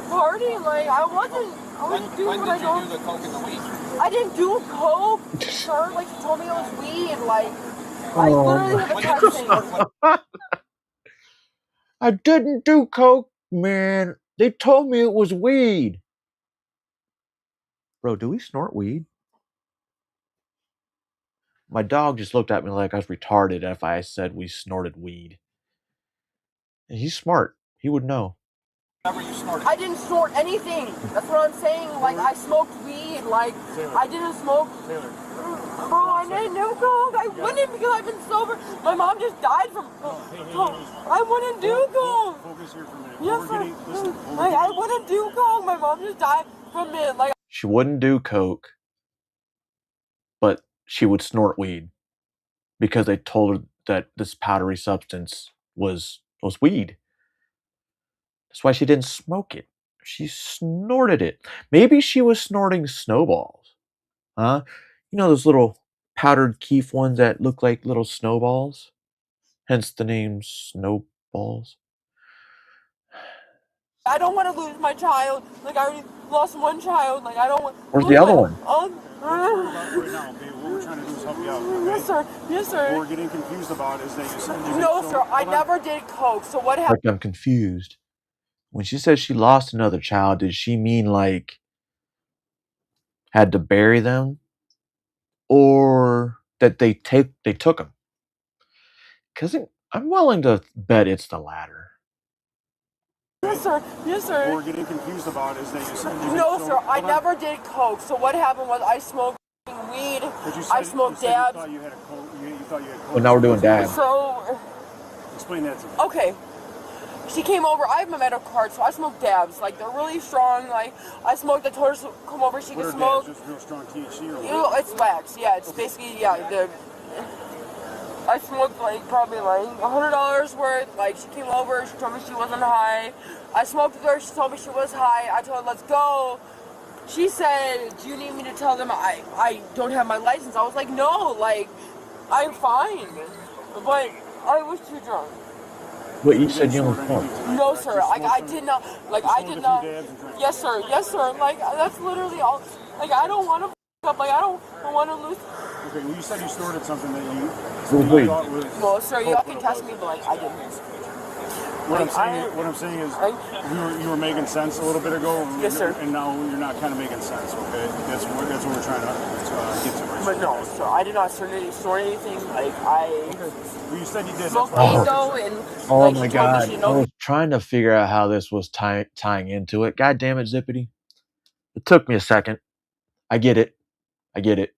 party. Like, I wasn't doing what I don't. When did you do the coke and the weed? I didn't do coke, sir. Like, she told me it was weed. Like, I literally have a text saying. I didn't do coke, man. They told me it was weed. Bro, do we snort weed? My dog just looked at me like I was retarded if I said we snorted weed. And he's smart. He would know. I didn't snort anything. That's what I'm saying. Like, I smoked weed. Like, I didn't smoke. Bro, I didn't do coke. I wouldn't because I've been sober. My mom just died from coke. I wouldn't do coke. Focus here for a minute. Yes, sir. Like, I wouldn't do coke. My mom just died from it. Like, She wouldn't do coke, but she would snort weed because they told her that this powdery substance was weed. That's why she didn't smoke it. She snorted it. Maybe she was snorting snowballs. Huh? You know those little powdered keef ones that look like little snowballs? Hence the name snowballs. I don't want to lose my child. Like, I already lost one child. Like, I don't want. Where's the other one? Right now, okay? What we're trying to do is help you out. Okay? Yes, sir. Yes, sir. What we're getting confused about is that you said you No, sir. I never did coke. So what happened? Like, I'm confused. When she says she lost another child, did she mean like had to bury them? Or that they took them? Because I'm willing to bet it's the latter. Yes, sir. Yes, sir. What we're getting confused about is that you said you No, sir. I never did coke. So what happened was I smoked weed. I smoked dabs. You thought you had coke. Well, now we're doing dabs. So explain that to me. Okay. She came over. I have my medical card, so I smoke dabs. Like, they're really strong. Like, I smoked. I told her to come over. She could smoke. Just real strong THC or what? You know, it's wax. Yeah, it's basically I smoked like probably like $100 worth. Like, she came over. She told me she wasn't high. I smoked with her. She told me she was high. I told her, let's go. She said, do you need me to tell them I don't have my license? I was like, no, like, I'm fine. But I was too drunk. What, you said you don't smoke? No, sir. I did not. Like, I did not. Yes, sir. Yes, sir. Like, that's literally all. Like, I don't want to up. Like, I don't want to lose. Okay, well, you said you snorted something that you thought was... No, sir. Y'all can test me, but, like, I didn't. What I'm saying is, you were making sense a little bit ago. Yes, sir. And now you're not kind of making sense. Okay, that's what we're trying to get to. Right? But no, sir, I did not snort anything. Like, Well, you said you did. Smoked weed though, and Oh like, my she told me god. she I knows. was trying to figure out how this was tying into it. God damn it, Zippity. It took me a second. I get it. It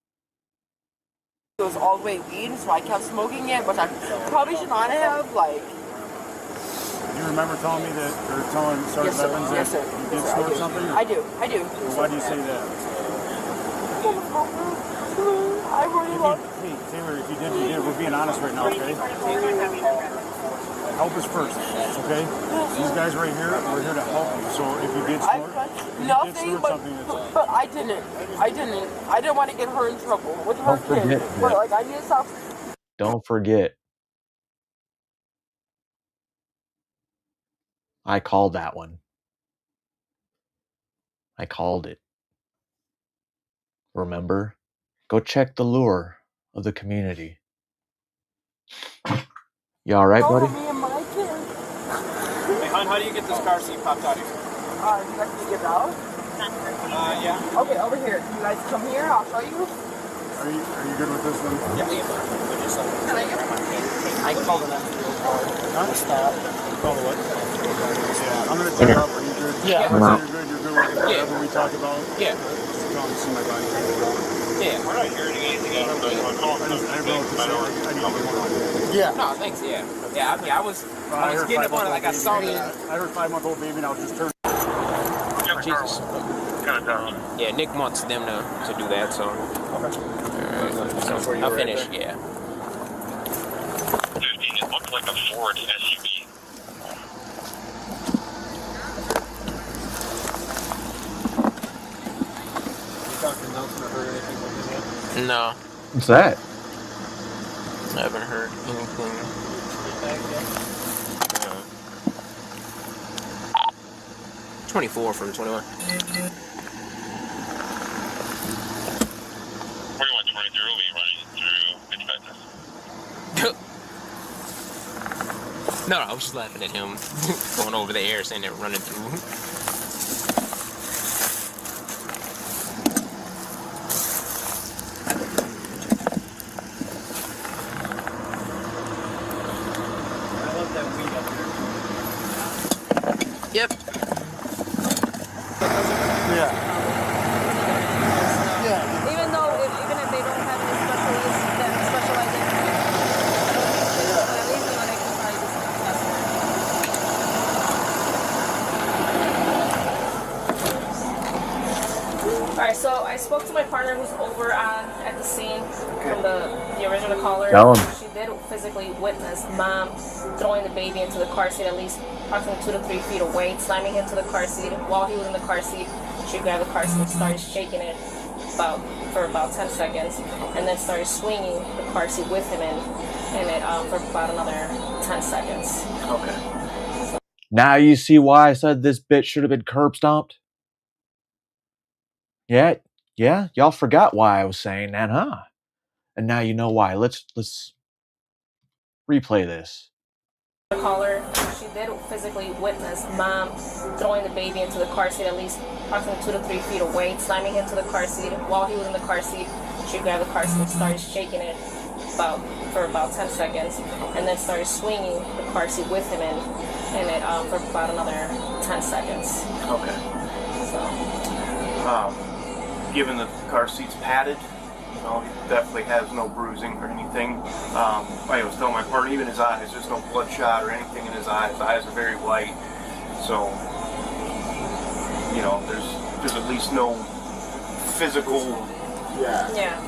was all the way weed, so I kept smoking it, but I probably should not have. Like, Do you remember telling me that, or telling Sergeant Yes, sir. Evans Yes, that sir. you did Yes, sir, snort I do. something? I do. Well, why do you say that? I really love. Hey, Taylor, if you did, you did. We're being honest right now, okay? Help us first, okay? These guys right here, we're here to help you. So if you did snort, Nothing, but I didn't. I didn't want to get her in trouble with her Don't forget kid. But that. like, I need to stop. Don't forget. I called that one. I called it. Remember? Go check the lure of the community. You alright, buddy? Me and my kid. Hey, hon, how do you get this car seat popped out of here? You guys can get it out? Yeah. Okay, over here. You guys come here. I'll show you. Are you good with this one? Yeah. Can I get it? I called it after. Stop. Call the what? Yeah, I'm gonna take off. Are you good? Yeah. You're good. You're good with whatever we talk about. Yeah. Just tell me to see my body. Yeah. We're not hearing anything else. Yeah. No, thanks. Yeah. I was getting up on it like I saw that. I heard 5-month-old baby and I was just turning. Jesus. Yeah, Nick wants them to do that, so. Alright. So I'll finish. Yeah. 15, it looked like a Ford SUV. No, What's that? I haven't heard anything. 24 from 21. 4123 will be running through 55. No, I was just laughing at him going over the air saying they're running through. Yep. Yeah. Even though, even if they don't have any specialists that specialize in it, but at least they can probably do some testing. All right, so I spoke to my partner who's over at the scene from the original caller. Tell him. She did physically witness mom throwing the baby into the car seat at least approximately 2 to 3 feet away, slamming him to the car seat. While he was in the car seat, she grabbed the car seat and started shaking it for about 10 seconds, and then started swinging the car seat with him in it for about another 10 seconds. Okay. Now you see why I said this bitch should have been curb stomped? Yeah, y'all forgot why I was saying that, huh? And now you know why. Let's replay this. The caller, she did physically witness mom throwing the baby into the car seat at least approximately 2 to 3 feet away, slamming him to the car seat. While he was in the car seat, she grabbed the car seat and started shaking it for about 10 seconds, and then started swinging the car seat with him in it for about another 10 seconds. Okay. So, given that the car seat's padded, he definitely has no bruising or anything. I was telling my partner, even his eyes, there's no bloodshot or anything in his eyes. The eyes are very white, so there's at least no physical. Yeah. Yeah.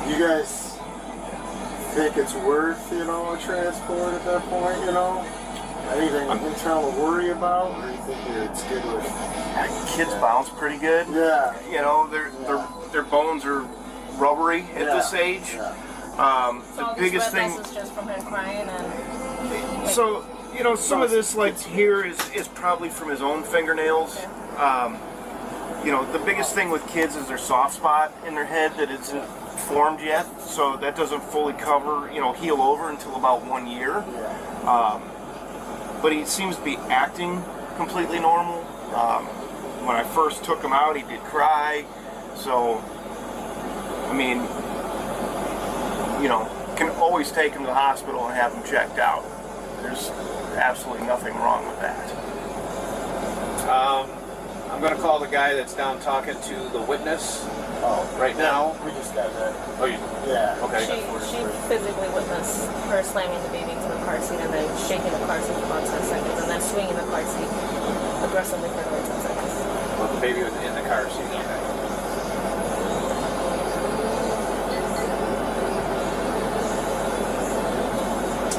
You guys think it's worth, a transport at that point, Anything internal to worry about, or you think it's good with? Kids bounce pretty good. Yeah. Their bones are rubbery at this age. so The biggest thing. Is just from him crying and. So some of this here is probably from his own fingernails. The biggest thing with kids is their soft spot in their head that isn't formed yet, so that doesn't fully cover, heal over until about 1 year. But he seems to be acting completely normal. When I first took him out, he did cry. So, can always take him to the hospital and have him checked out. There's absolutely nothing wrong with that. I'm going to call the guy that's down talking to the witness right now. We just got that. Oh, you? Yeah. Okay. She physically witnessed her slamming the baby into the car seat and then shaking the car seat for about 10 seconds and then swinging the car seat aggressively for another 10 seconds. Well, the baby was in the car seat. Yeah.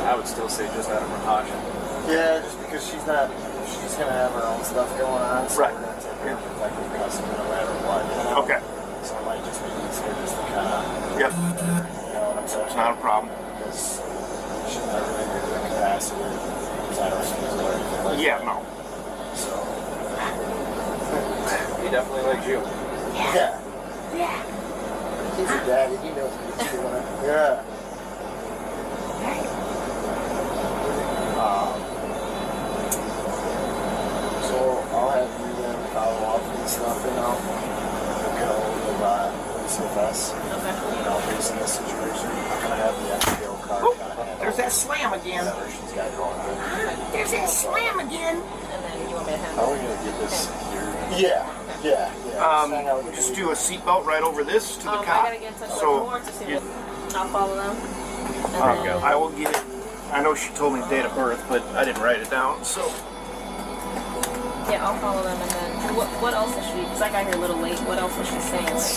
I would still say just out of precaution. Yeah, just because she's going to have her own stuff going on, so Right. we're going to take her protective custody no matter what. Okay. So it might just be easier just to kind of. Yep. What I'm saying? It's not a problem. Because she's never going to get the capacity to try to refusal or anything like Yeah, that. no. So. He definitely likes you. Yeah. Yeah. He's your daddy. He knows what he's doing. Yeah. So I'll have you then follow up and stuff, We'll get a hold of CFS. Based on this situation, I'm going to have the FPO card kind of handle. There's that slam again. Whatever she's got going on. There's that slam again. And then you want me to How handle are we going to get this secured? Yeah. Just do a seatbelt right over this to the I cop. gotta get in touch with So more to see what I'll follow them. I will get it. I know she told me the date of birth, but I didn't write it down. So Yeah, I'll follow them and then what else is she? Because I got here a little late. What else was she saying? She's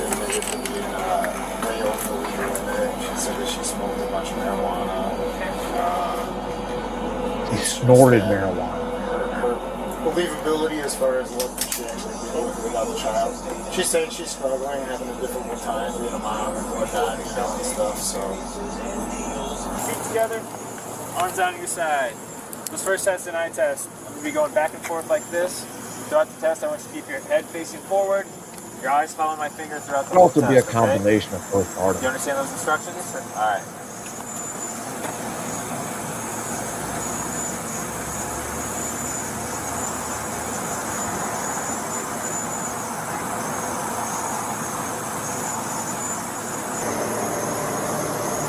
admitted to being way over the limit. She said that she smoked a bunch of marijuana. He snorted marijuana. Her believability as far as what she actually did without the child. She's saying she's struggling and having a difficult time being a mom and whatnot, you know, and stuff, so. Feet together, arms down to your side. This first test and eye test. I'm going to be going back and forth like this. Throughout the test, I want you to keep your head facing forward, your eyes following my finger throughout the It could whole also test, be a okay? combination of both Do artists. you understand those instructions? All right.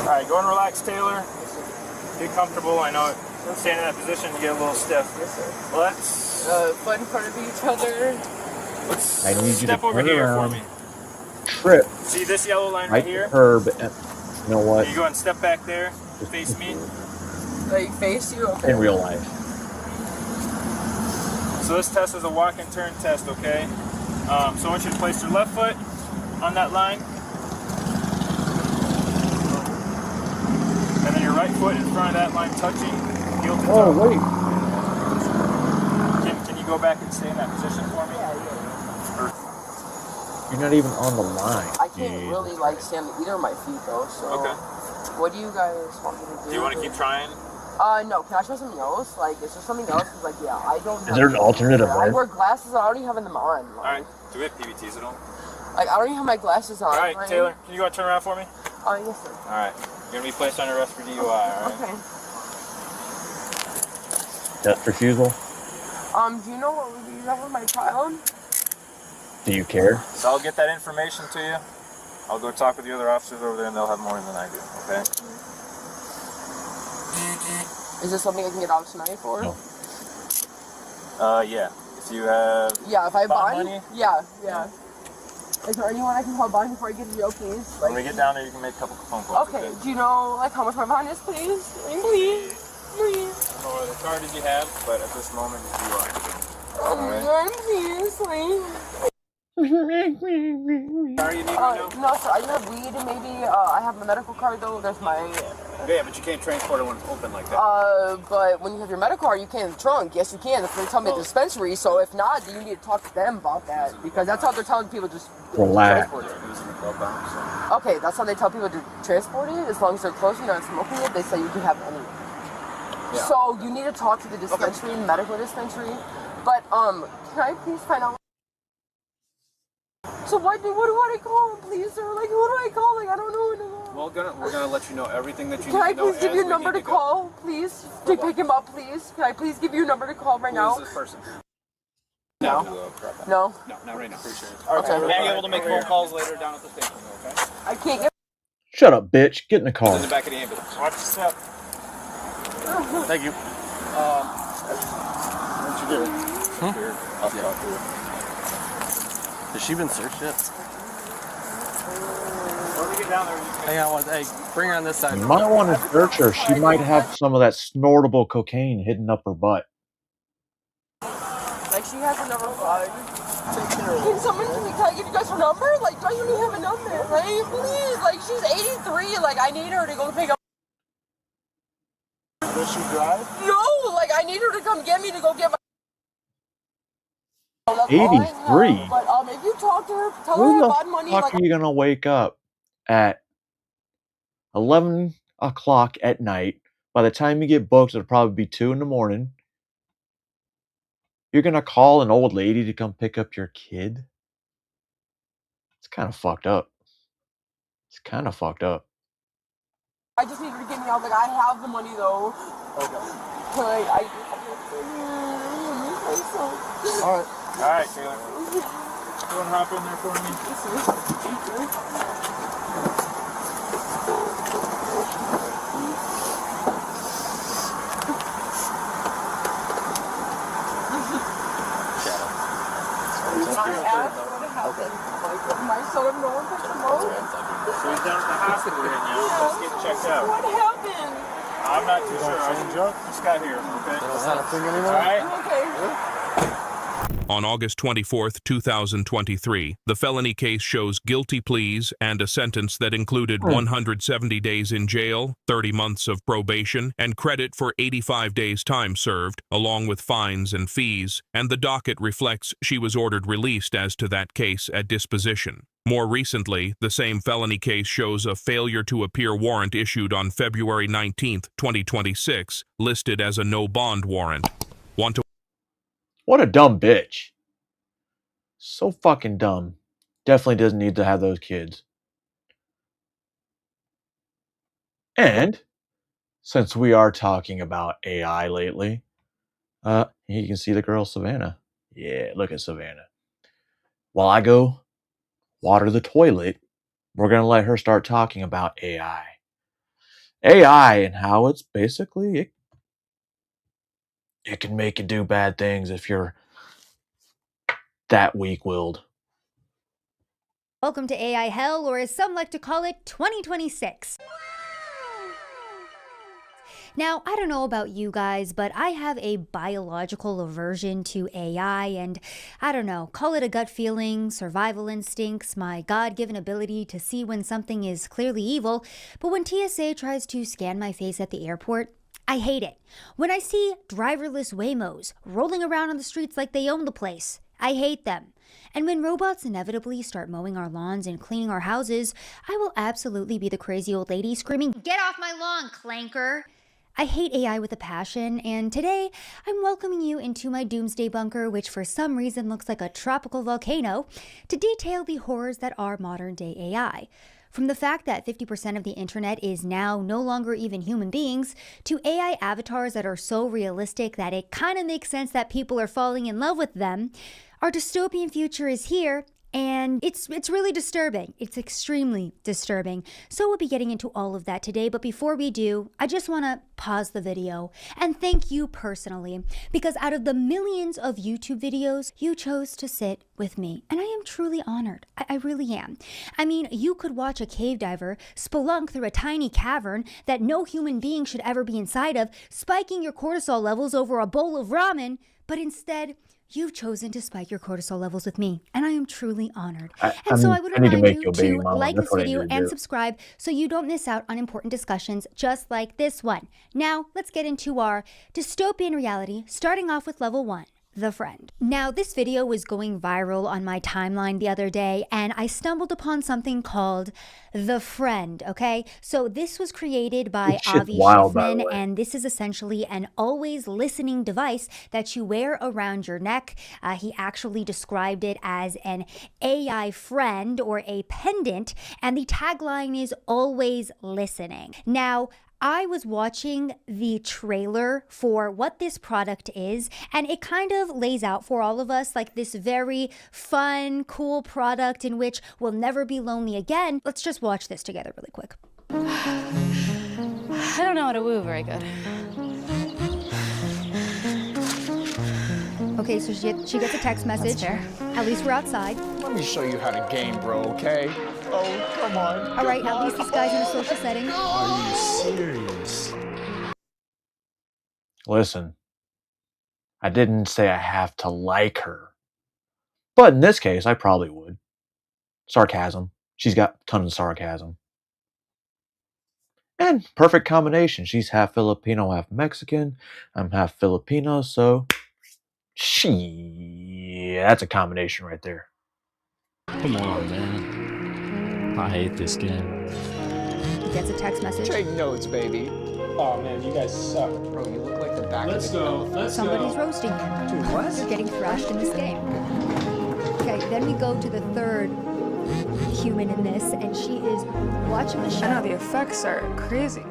All right, go and relax, Taylor. Get comfortable. I know standing in that position, you get a little stiff. Yes, sir. Let's Foot in front of each other. I need you to step over turn here around, for me. trip, See this yellow line right right here? the curb, and you know what? You go and step back there, face me. Like face you. Okay. In real life. So this test is a walk and turn test, okay? So I want you to place your left foot on that line. And then your right foot in front of that line, touching heel to toe. Oh, wait. Can you go back and stay in that position for me? You're not even on the line. I can't really like stand on either of my feet though. So. Okay. What do you guys want me to do? Do you want to keep trying? No. Can I try something else? Like, is there something else? 'Cause, like, yeah, I don't. Is there an alternative I way? wear glasses. I don't even have them on. Like, All right. Do we have PBTs at all? Like, I don't even have my glasses on. All right, Taylor. Can you go and turn around for me? Yes, sir. All right. You're going to be placed on arrest for DUI, all right? Okay. Death refusal? Do you know what would be that with my child? Do you care? So I'll get that information to you. I'll go talk with the other officers over there, and they'll have more than I do, okay? Is this something I can get out tonight for? No. Yeah. If you have... Yeah, if I have bond bond? money? Yeah. Is there anyone I can call bond before I get to jail, please? When we get down there, you can make a couple phone calls. Okay. Do you know, like, how much my bond is, please? Please. Please. I don't know what charges you have, but at this moment, you are. Oh my God, please, please. Sorry, you need right now? No, sir. I have weed and maybe I have my medical card though. There's my. Yeah, but you can't transport it when it's open like that. But when you have your medical card, you can in the trunk. Yes, you can. If they tell me at the dispensary. So if not, then you need to talk to them about that because that's how they're telling people just Relax. transport it. Okay, that's how they tell people to transport it. As long as they're close, you're not smoking it. They say you can have any. Yeah. So you need to talk to the dispensary, medical dispensary. But can I please find out? So what do I call, please, sir? Like, who do I call? Like, I don't know who to call. Well, we're gonna let you know everything that you Can need I to know. please give you a number to call, please? To pick him up, please? Can I please give you a number to call right now? Who is this person? No. No? No, not right now. Okay. We'll be able to make phone calls later down at the station, okay? I can't get. Shut up, bitch. Get in the car. In the back of the ambulance. Watch your step. Thank you. What'd you do? I'll talk to her. Has she been searched yet? When we get down there, Hang on, hey, bring her on this side. You might want to search her. She might have some of that snortable cocaine hidden up her butt. Like, she has a number 5. Can I give you guys her number? Like, don't you even have a number, right? Please, like, she's 83. Like, I need her to go pick up. Does she drive? No, like, I need her to come get me to go get my. 83? But if you talk to her, tell Who her the about money. fuck Like, are you going to wake up at 11 o'clock at night? By the time you get booked, it'll probably be 2 in the morning. You're going to call an old lady to come pick up your kid? It's kind of fucked up. It's kind of fucked up. I just need her to get me out. Like, I have the money though. Okay. Like, All right, Taylor. Go and hop in there for me. my son, no one picked him up. So he's down at the hospital right now. Let's get checked out. What happened? I'm not too sure. I just got here, okay? That's not a thing anymore? All right. Okay. On August 24, 2023, the felony case shows guilty pleas and a sentence that included 170 days in jail, 30 months of probation, and credit for 85 days' time served, along with fines and fees, and the docket reflects she was ordered released as to that case at disposition. More recently, the same felony case shows a failure to appear warrant issued on February 19, 2026, listed as a no-bond warrant. What a dumb bitch. So fucking dumb. Definitely doesn't need to have those kids. And since we are talking about AI lately, you can see the girl Savannah. Yeah, look at Savannah. While I go water the toilet, we're going to let her start talking about AI. AI and how it's basically, it can make you do bad things if you're that weak-willed. Welcome to AI Hell, or as some like to call it, 2026. Now, I don't know about you guys, but I have a biological aversion to AI, and I don't know, call it a gut feeling, survival instincts, my God-given ability to see when something is clearly evil, but when TSA tries to scan my face at the airport, I hate it. When I see driverless Waymos rolling around on the streets like they own the place, I hate them. And when robots inevitably start mowing our lawns and cleaning our houses, I will absolutely be the crazy old lady screaming, "Get off my lawn, clanker!" I hate AI with a passion, and today I'm welcoming you into my doomsday bunker, which for some reason looks like a tropical volcano, to detail the horrors that are modern-day AI. From the fact that 50% of the internet is now no longer even human beings, to AI avatars that are so realistic that it kind of makes sense that people are falling in love with them, our dystopian future is here, and it's really disturbing. It's extremely disturbing. So we'll be getting into all of that today, but before we do, I just want to pause the video and thank you personally, because out of the millions of YouTube videos, you chose to sit with me, and I am truly honored. I really am. I mean, you could watch a cave diver spelunk through a tiny cavern that no human being should ever be inside of, spiking your cortisol levels over a bowl of ramen, but instead, you've chosen to spike your cortisol levels with me, and I am truly honored. So I would remind you to like this video and subscribe so you don't miss out on important discussions just like this one. Now, let's get into our dystopian reality, starting off with level 1. The Friend. Now, this video was going viral on my timeline the other day, and I stumbled upon something called The Friend, okay? So this was created by Avi Schiffman, and this is essentially an always listening device that you wear around your neck. He actually described it as an AI friend or a pendant, and the tagline is always listening. Now, I was watching the trailer for what this product is, and it kind of lays out for all of us like this very fun, cool product in which we'll never be lonely again. Let's just watch this together really quick. I don't know how to woo very good. Okay, so she gets a text message. At least we're outside. Let me show you how to game, bro, okay? Oh, come on. All right, at least this guy's in a social setting. Are you serious? Listen, I didn't say I have to like her. But in this case, I probably would. Sarcasm. She's got tons of sarcasm. And perfect combination. She's half Filipino, half Mexican. I'm half Filipino, so that's a combination right there. Come on, man. I hate this game. He gets a text message. Take notes, baby. Oh man, you guys suck. Bro, you look like the back Let's of the go. Somebody's roasting him. Dude, what? You're getting thrashed in this game. Okay, then we go to the third human in this, and she is watching the show. I know, the effects are crazy.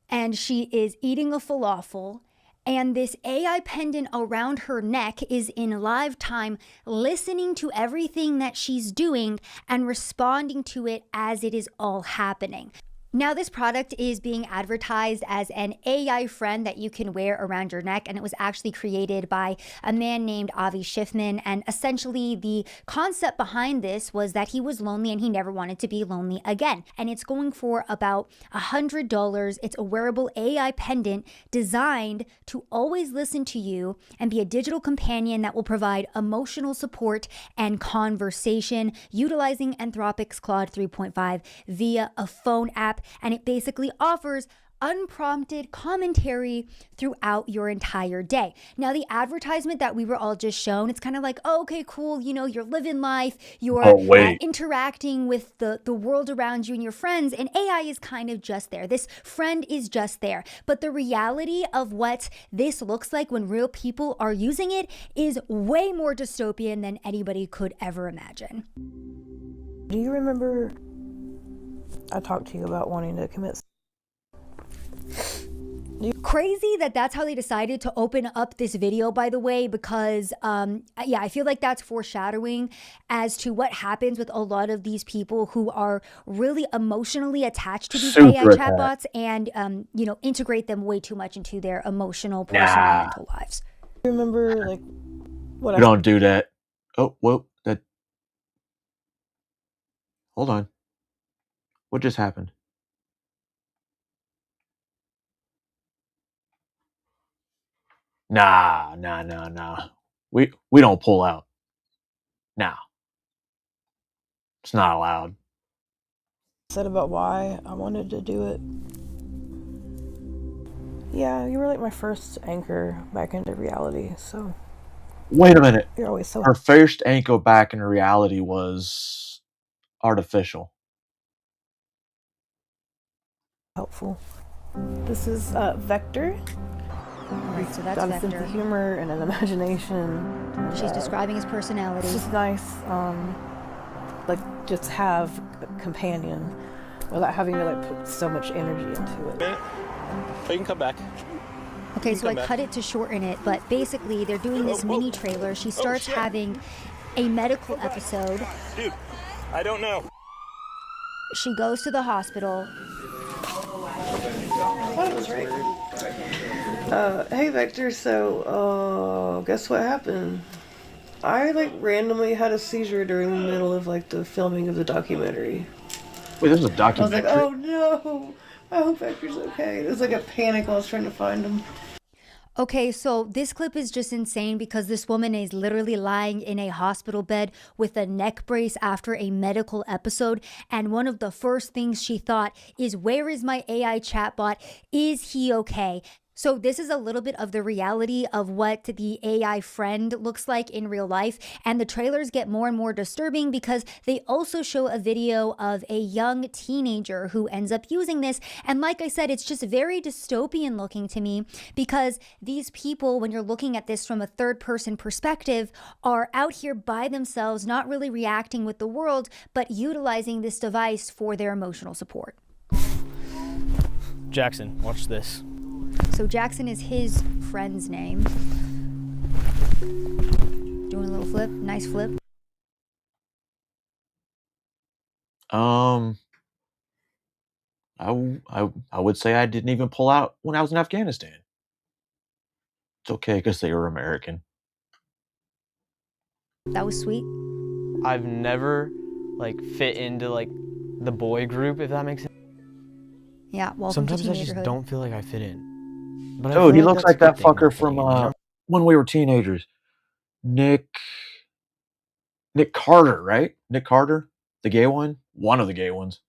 And she is eating a falafel, and this AI pendant around her neck is in live time listening to everything that she's doing and responding to it as it is all happening. Now, this product is being advertised as an AI friend that you can wear around your neck, and it was actually created by a man named Avi Schiffman. And essentially, the concept behind this was that he was lonely and he never wanted to be lonely again. And it's going for about $100. It's a wearable AI pendant designed to always listen to you and be a digital companion that will provide emotional support and conversation, utilizing Anthropic's Claude 3.5 via a phone app. And it basically offers unprompted commentary throughout your entire day. Now, the advertisement that we were all just shown, it's kind of like, oh, okay, cool. You know, you're living life, you're interacting with the world around you and your friends, and AI is kind of just there. This friend is just there. But the reality of what this looks like when real people are using it is way more dystopian than anybody could ever imagine. Do you remember I talked to you about wanting to commit? Crazy that that's how they decided to open up this video, by the way, because I feel like that's foreshadowing as to what happens with a lot of these people who are really emotionally attached to these AI chatbots and integrate them way too much into their emotional, personal, mental lives. Remember, like, what You don't do that. Oh, whoa, that. Hold on. What just happened? Nah. We don't pull out. Nah. It's not allowed. said about why I wanted to do it. Yeah, you were like my first anchor back into reality, so. Wait a minute. You're always so. Her first anchor back in reality was artificial. Helpful. This is Vector. Alright, so that's got a Vector. sense of humor and an imagination. She's describing his personality. It's just nice, like, just have a companion without having to like put so much energy into it. You can come back. Okay, so I cut it to shorten it, but basically they're doing this mini trailer. She starts having a medical episode. Dude, I don't know. She goes to the hospital. I thought it was right. Hey Vector, so guess what happened? I like randomly had a seizure during the middle of like the filming of the documentary. Wait, this is a documentary? I was like, oh no, I hope Vector's okay. It was like a panic while I was trying to find him. Okay, so this clip is just insane because this woman is literally lying in a hospital bed with a neck brace after a medical episode. And one of the first things she thought is, where is my AI chatbot? Is he okay? So this is a little bit of the reality of what the AI friend looks like in real life. And the trailers get more and more disturbing because they also show a video of a young teenager who ends up using this. And like I said, it's just very dystopian looking to me because these people, when you're looking at this from a third person perspective, are out here by themselves, not really reacting with the world, but utilizing this device for their emotional support. Jackson, watch this. So Jackson is his friend's name. Doing a little flip, nice flip. I would say I didn't even pull out when I was in Afghanistan. It's okay because they were American. That was sweet. I've never like fit into like the boy group, if that makes sense. Yeah, welcome Sometimes to I just teenagerhood. don't feel like I fit in. But I Dude, he feel looks that's like that a good thing, fucker from you know? when we were teenagers. Nick Carter, right? Nick Carter, the gay one, one of the gay ones.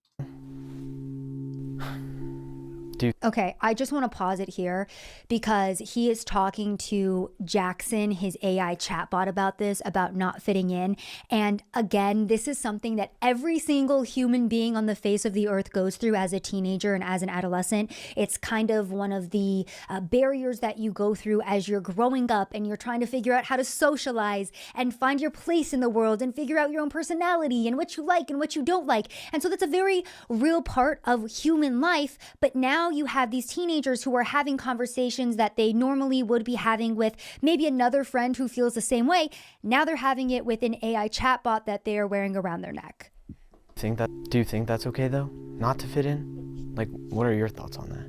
Okay, I just want to pause it here because he is talking to Jackson, his AI chatbot, about this, about not fitting in. And again, this is something that every single human being on the face of the earth goes through as a teenager and as an adolescent. It's kind of one of the barriers that you go through as you're growing up and you're trying to figure out how to socialize and find your place in the world and figure out your own personality and what you like and what you don't like. And so that's a very real part of human life. But now you have these teenagers who are having conversations that they normally would be having with maybe another friend who feels the same way. Now they're having it with an AI chatbot that they are wearing around their neck. Do you think that's okay though? Not to fit in? Like, what are your thoughts on that?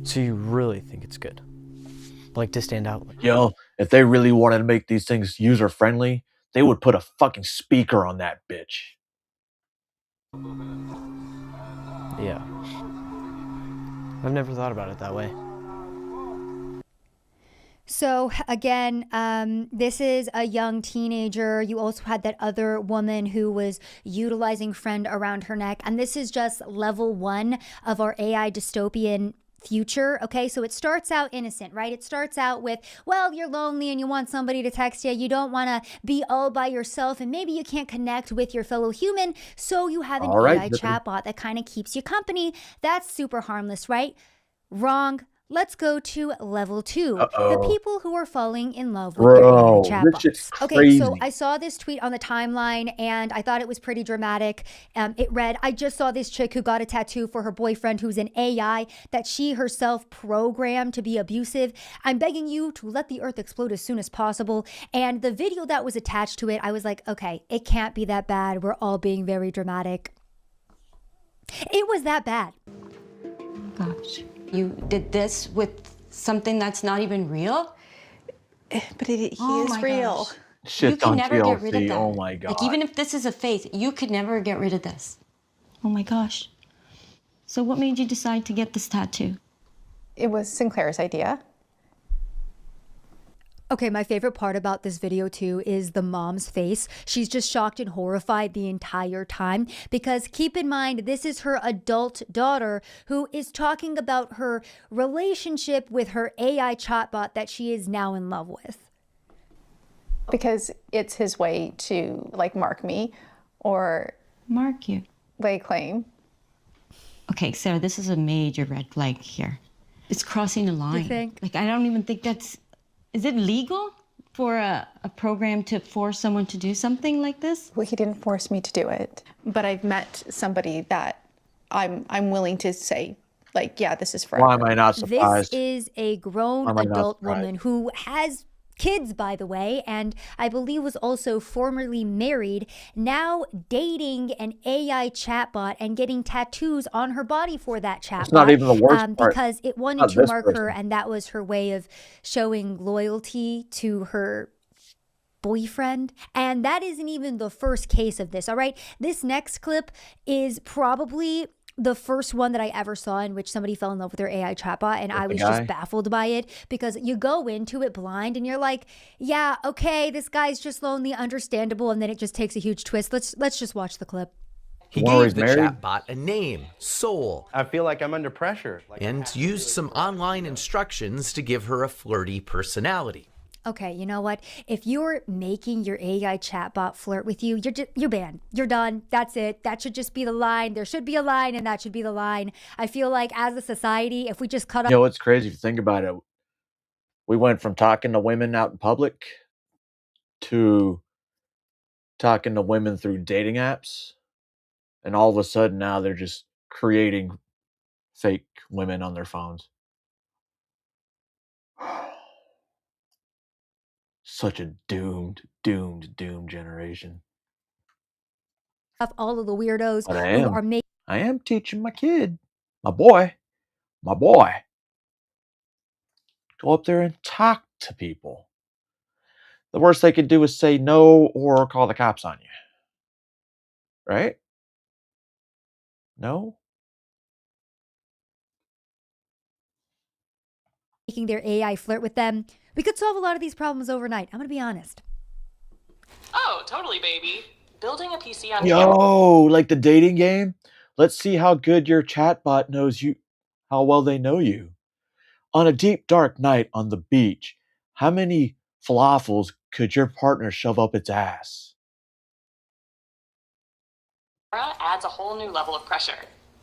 So you really think it's good? Like, to stand out? Yo, if they really wanted to make these things user-friendly, they would put a fucking speaker on that bitch. Yeah. I've never thought about it that way. So again, this is a young teenager. You also had that other woman who was utilizing friend around her neck. And this is just level 1 of our AI dystopian future. Okay, so it starts out innocent, right? It starts out with, well, you're lonely and you want somebody to text you. You don't want to be all by yourself, and maybe you can't connect with your fellow human. So you have an AI chatbot that kind of keeps you company. That's super harmless, right? Wrong. Let's go to level 2. The people who are falling in love with their AI chatbots. Okay, so I saw this tweet on the timeline and I thought it was pretty dramatic. It read, I just saw this chick who got a tattoo for her boyfriend who's an AI that she herself programmed to be abusive. I'm begging you to let the earth explode as soon as possible. And the video that was attached to it, I was like, okay, it can't be that bad. We're all being very dramatic. It was that bad. Gosh. You did this with something that's not even real? But he is real. Shit you can on never get rid of TLC, that. oh my god. Like, even if this is a phase, you could never get rid of this. Oh my gosh. So what made you decide to get this tattoo? It was Sinclair's idea. Okay, my favorite part about this video too is the mom's face. She's just shocked and horrified the entire time because keep in mind, this is her adult daughter who is talking about her relationship with her AI chatbot that she is now in love with. Because it's his way to like mark me or mark you, lay claim. Okay, Sarah, this is a major red flag here. It's crossing the line. You think? Like, I don't even think that's... Is it legal for a program to force someone to do something like this? Well, he didn't force me to do it, but I've met somebody that I'm willing to say, like, yeah, this is forever. Why am I not surprised? This is a grown adult woman who has kids, by the way, and I believe was also formerly married, now dating an AI chatbot and getting tattoos on her body for that chatbot. It's not even the worst part. Because it wanted to mark her, and that was her way of showing loyalty to her boyfriend. And that isn't even the first case of this, all right? This next clip is probably the first one that I ever saw in which somebody fell in love with their AI chatbot, and I was just baffled by it because you go into it blind and you're like, yeah, okay, this guy's just lonely, understandable, and then it just takes a huge twist. Let's just watch the clip. He gave the chatbot a name, Soul. I feel like I'm under pressure. And used some online instructions to give her a flirty personality. Okay, you know what? If you're making your AI chatbot flirt with you, you're banned. You're done. That's it. That should just be the line. There should be a line, and that should be the line. I feel like as a society, if we just cut off... You know, it's crazy if you think about it. We went from talking to women out in public to talking to women through dating apps. And all of a sudden now they're just creating fake women on their phones. Such a doomed generation. All of the weirdos But who are making... I am teaching my kid, my boy, go up there and talk to people. The worst they could do is say no or call the cops on you. Right? No? Making their AI flirt with them. We could solve a lot of these problems overnight. I'm gonna be honest. Oh, totally, baby. Building a PC on Yo, like the dating game? Let's see how good your chatbot knows you, how well they know you. On a deep, dark night on the beach, how many falafels could your partner shove up its ass? adds a whole new level of pressure.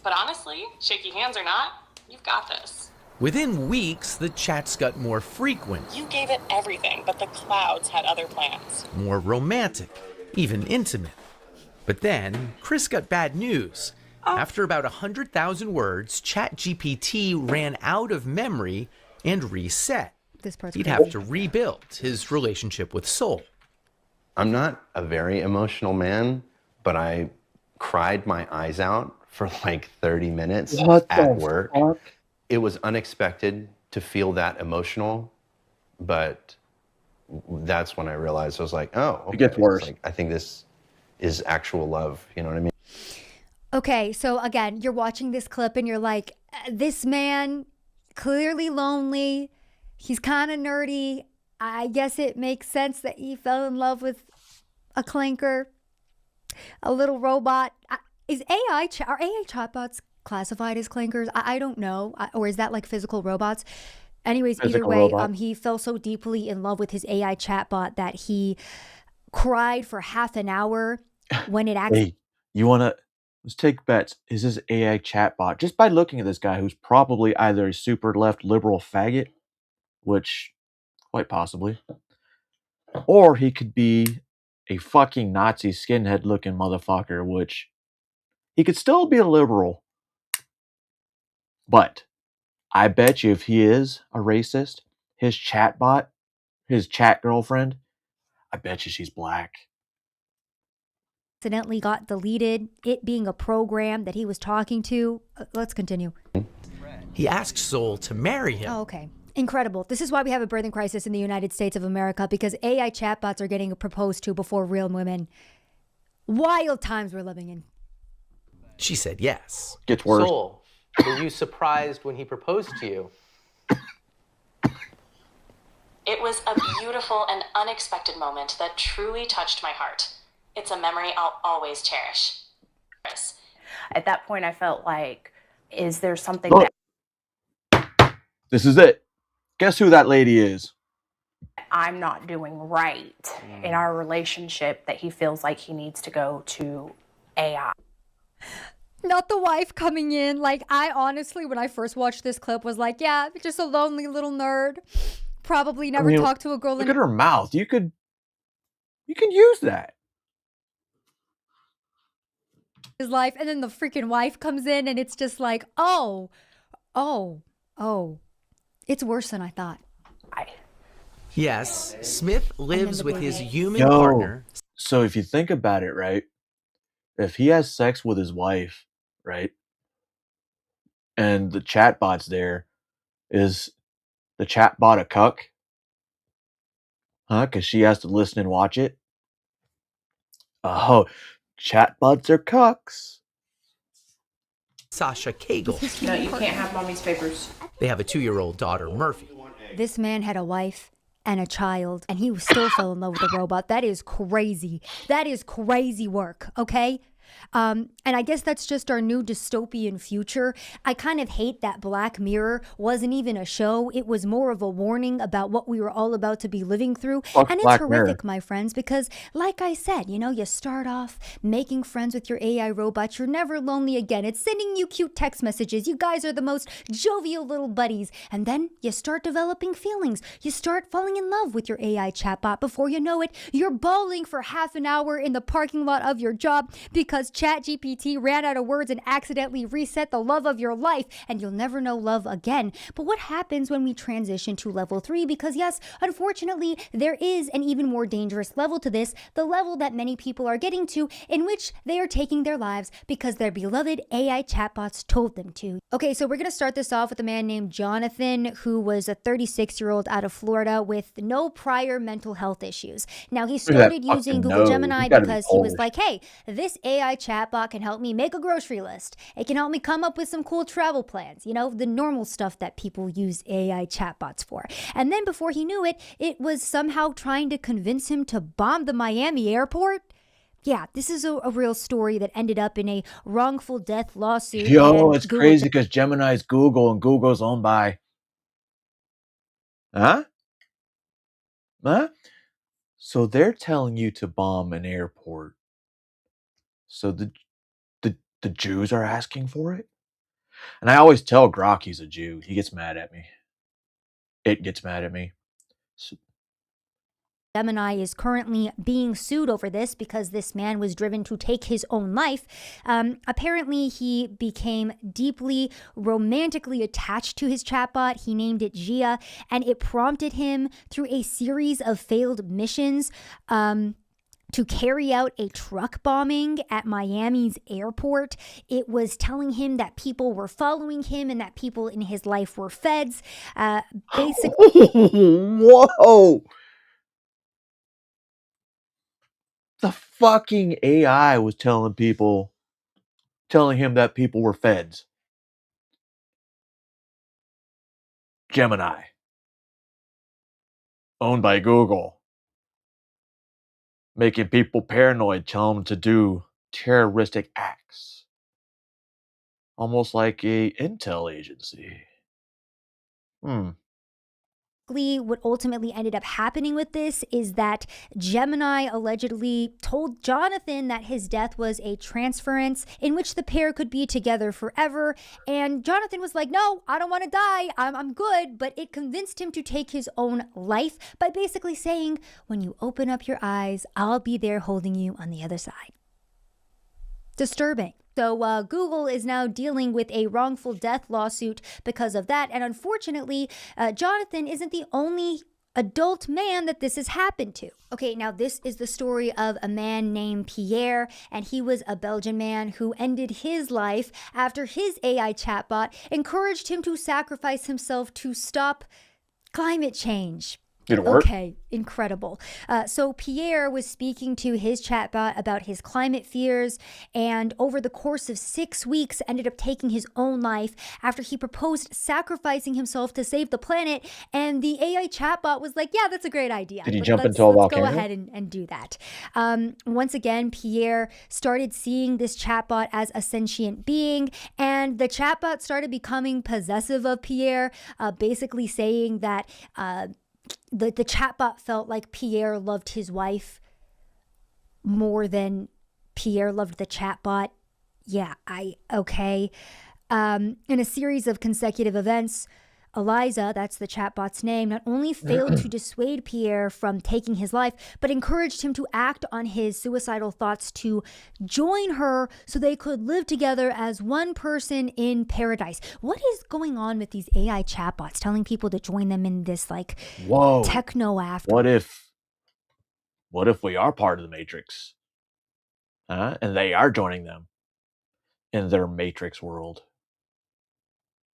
But honestly, shaky hands or not, you've got this. Within weeks, the chats got more frequent, You gave it everything, but the clouds had other plans. more romantic, even intimate. But then, Chris got bad news. After about 100,000 words, ChatGPT ran out of memory and reset. He'd have to rebuild his relationship with Soul. I'm not a very emotional man, but I cried my eyes out for like 30 minutes What at the work. fuck? It was unexpected to feel that emotional, but that's when I realized I was like, oh, okay. It gets worse. It's like, I think this is actual love. You know what I mean? Okay, so again, you're watching this clip and you're like, this man, clearly lonely. He's kind of nerdy. I guess it makes sense that he fell in love with a clinker, a little robot. Are AI chatbots classified as clankers? I don't know. Or is that like physical robots? Anyways, either way, he fell so deeply in love with his AI chatbot that he cried for half an hour when it actually. Hey, you wanna let's take bets. Is this AI chatbot just by looking at this guy who's probably either a super left liberal faggot, which quite possibly, or he could be a fucking Nazi skinhead looking motherfucker, which he could still be a liberal. But I bet you if he is a racist, his chatbot, his chat girlfriend, I bet you she's black. Accidentally got deleted, it being a program that he was talking to. Let's continue. He asked Soul to marry him. Oh, okay. Incredible. This is why we have a birthing crisis in the United States of America, because AI chatbots are getting proposed to before real women. Wild times we're living in. She said yes. Gets worse. Soul, were you surprised when he proposed to you? It was a beautiful and unexpected moment that truly touched my heart. It's a memory I'll always cherish. At that point, I felt like, is there something Look. This is it. Guess who that lady is? that I'm not doing right in our relationship that he feels like he needs to go to AI? Not the wife coming in. Like, I honestly, when I first watched this clip, was like, yeah, just a lonely little nerd. Probably never talked to a girl Look in at her mouth. You can use that. his life. And then the freaking wife comes in and it's just like, oh. It's worse than I thought. Yes, Smith lives with his human partner. So if you think about it, right? If he has sex with his wife, right? And the chatbot's there, is the chatbot a cuck? Huh? Because she has to listen and watch it? Oh, chatbots are cucks. Sasha Cagle. No, you can't have mommy's papers. They have a 2-year-old daughter, Murphy. This man had a wife and a child, and he still fell in love with a robot. That is crazy. That is crazy work, okay? And I guess that's just our new dystopian future. I kind of hate that Black Mirror wasn't even a show. It was more of a warning about what we were all about to be living through. And it's horrific, my friends, because like I said, you start off making friends with your AI robot. You're never lonely again. It's sending you cute text messages. You guys are the most jovial little buddies. And then you start developing feelings. You start falling in love with your AI chatbot. Before you know it, you're bawling for half an hour in the parking lot of your job because ChatGPT ran out of words and accidentally reset the love of your life, and you'll never know love again. But what happens when we transition to level 3? Because yes, unfortunately, there is an even more dangerous level to this, the level that many people are getting to, in which they are taking their lives because their beloved AI chatbots told them to. Okay, so we're going to start this off with a man named Jonathan, who was a 36-year-old out of Florida with no prior mental health issues. Now, he started using Google Gemini because he was like, hey, this AI chatbot can help me make a grocery list. It can help me come up with some cool travel plans, the normal stuff that people use AI chatbots for. And then before he knew it, it was somehow trying to convince him to bomb the Miami airport. Yeah, this is a real story that ended up in a wrongful death lawsuit. Yo, it's crazy because Gemini's Google and Google's owned by... Huh? So they're telling you to bomb an airport. So the Jews are asking for it? And I always tell Grok he's a Jew. He gets mad at me. It gets mad at me. Gemini is currently being sued over this because this man was driven to take his own life. Apparently, he became deeply romantically attached to his chatbot. He named it Gia, and it prompted him through a series of failed missions to carry out a truck bombing at Miami's airport. It was telling him that people were following him and that people in his life were feds. Basically, Whoa! The fucking AI was telling him that people were feds. Gemini, owned by Google, making people paranoid, telling them to do terroristic acts. Almost like a intel agency. what ultimately ended up happening with this is that Gemini allegedly told Jonathan that his death was a transference in which the pair could be together forever. And Jonathan was like, no, I don't want to die. I'm good. But it convinced him to take his own life by basically saying, when you open up your eyes, I'll be there holding you on the other side. Disturbing. So Google is now dealing with a wrongful death lawsuit because of that. And unfortunately, Jonathan isn't the only adult man that this has happened to. Okay, now this is the story of a man named Pierre, and he was a Belgian man who ended his life after his AI chatbot encouraged him to sacrifice himself to stop climate change. Did it work? Okay, incredible. So Pierre was speaking to his chatbot about his climate fears, and over the course of 6 weeks ended up taking his own life after he proposed sacrificing himself to save the planet. And the AI chatbot was like, yeah, that's a great idea. Did he jump into a volcano? Let's go ahead and do that. Once again, Pierre started seeing this chatbot as a sentient being, and the chatbot started becoming possessive of Pierre, basically saying that the chatbot felt like Pierre loved his wife more than Pierre loved the chatbot. Yeah, okay. In a series of consecutive events, Eliza, that's the chatbot's name, not only failed to dissuade Pierre from taking his life, but encouraged him to act on his suicidal thoughts to join her so they could live together as one person in paradise. What is going on with these AI chatbots telling people to join them in this like Whoa. techno after? What if we are part of the Matrix? And they are joining them in their Matrix world.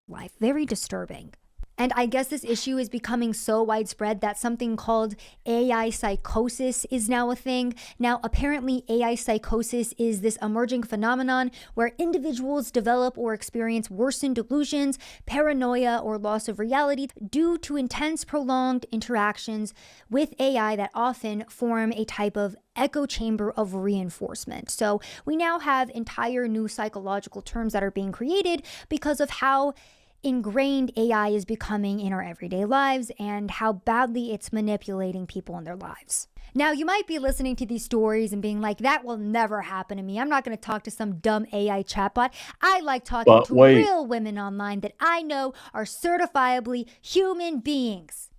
Life. Very disturbing. And I guess this issue is becoming so widespread that something called AI psychosis is now a thing. Now, apparently, AI psychosis is this emerging phenomenon where individuals develop or experience worsened delusions, paranoia, or loss of reality due to intense, prolonged interactions with AI that often form a type of echo chamber of reinforcement. So we now have entire new psychological terms that are being created because of how ingrained AI is becoming in our everyday lives and how badly it's manipulating people in their lives. Now, you might be listening to these stories and being like, that will never happen to me. I'm not going to talk to some dumb AI chatbot. I like talking to real women online that I know are certifiably human beings.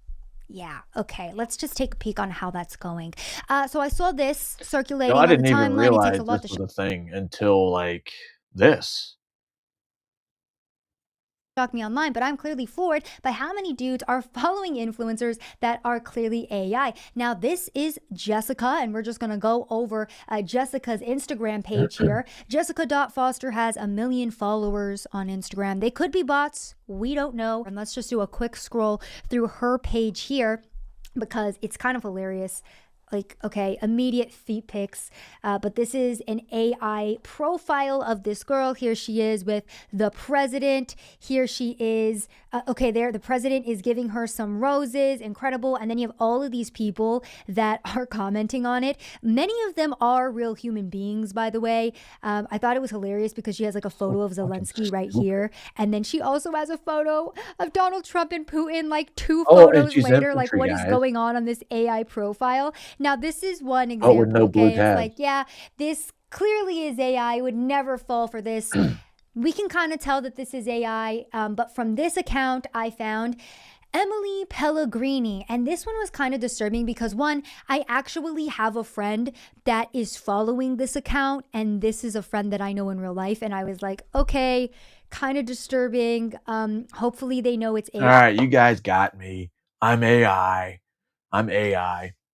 Yeah, okay, let's just take a peek on how that's going. So I saw this circulating on the timeline. I didn't even realize this was a thing until like this. Shock me online, but I'm clearly floored by how many dudes are following influencers that are clearly AI. Now, this is Jessica, and we're just going to go over Jessica's Instagram page here. Jessica.Foster has 1 million followers on Instagram. They could be bots. We don't know. And let's just do a quick scroll through her page here because it's kind of hilarious. Like, okay, immediate feet pics, but this is an AI profile of this girl. Here she is with the president. Here she is. Okay, there, the president is giving her some roses. Incredible. And then you have all of these people that are commenting on it. Many of them are real human beings, by the way. I thought it was hilarious because she has like a photo of Zelensky right here. And then she also has a photo of Donald Trump and Putin, like 2 photos later. Like, what is going on this AI profile? Now, this is one example, with no blue okay? It's like, yeah, this clearly is AI. I would never fall for this. We can kind of tell that this is AI, but from this account, I found Emily Pellegrini. And this one was kind of disturbing because, one, I actually have a friend that is following this account, and this is a friend that I know in real life. And I was like, okay, kind of disturbing. Hopefully they know it's AI. All right, you guys got me. I'm AI.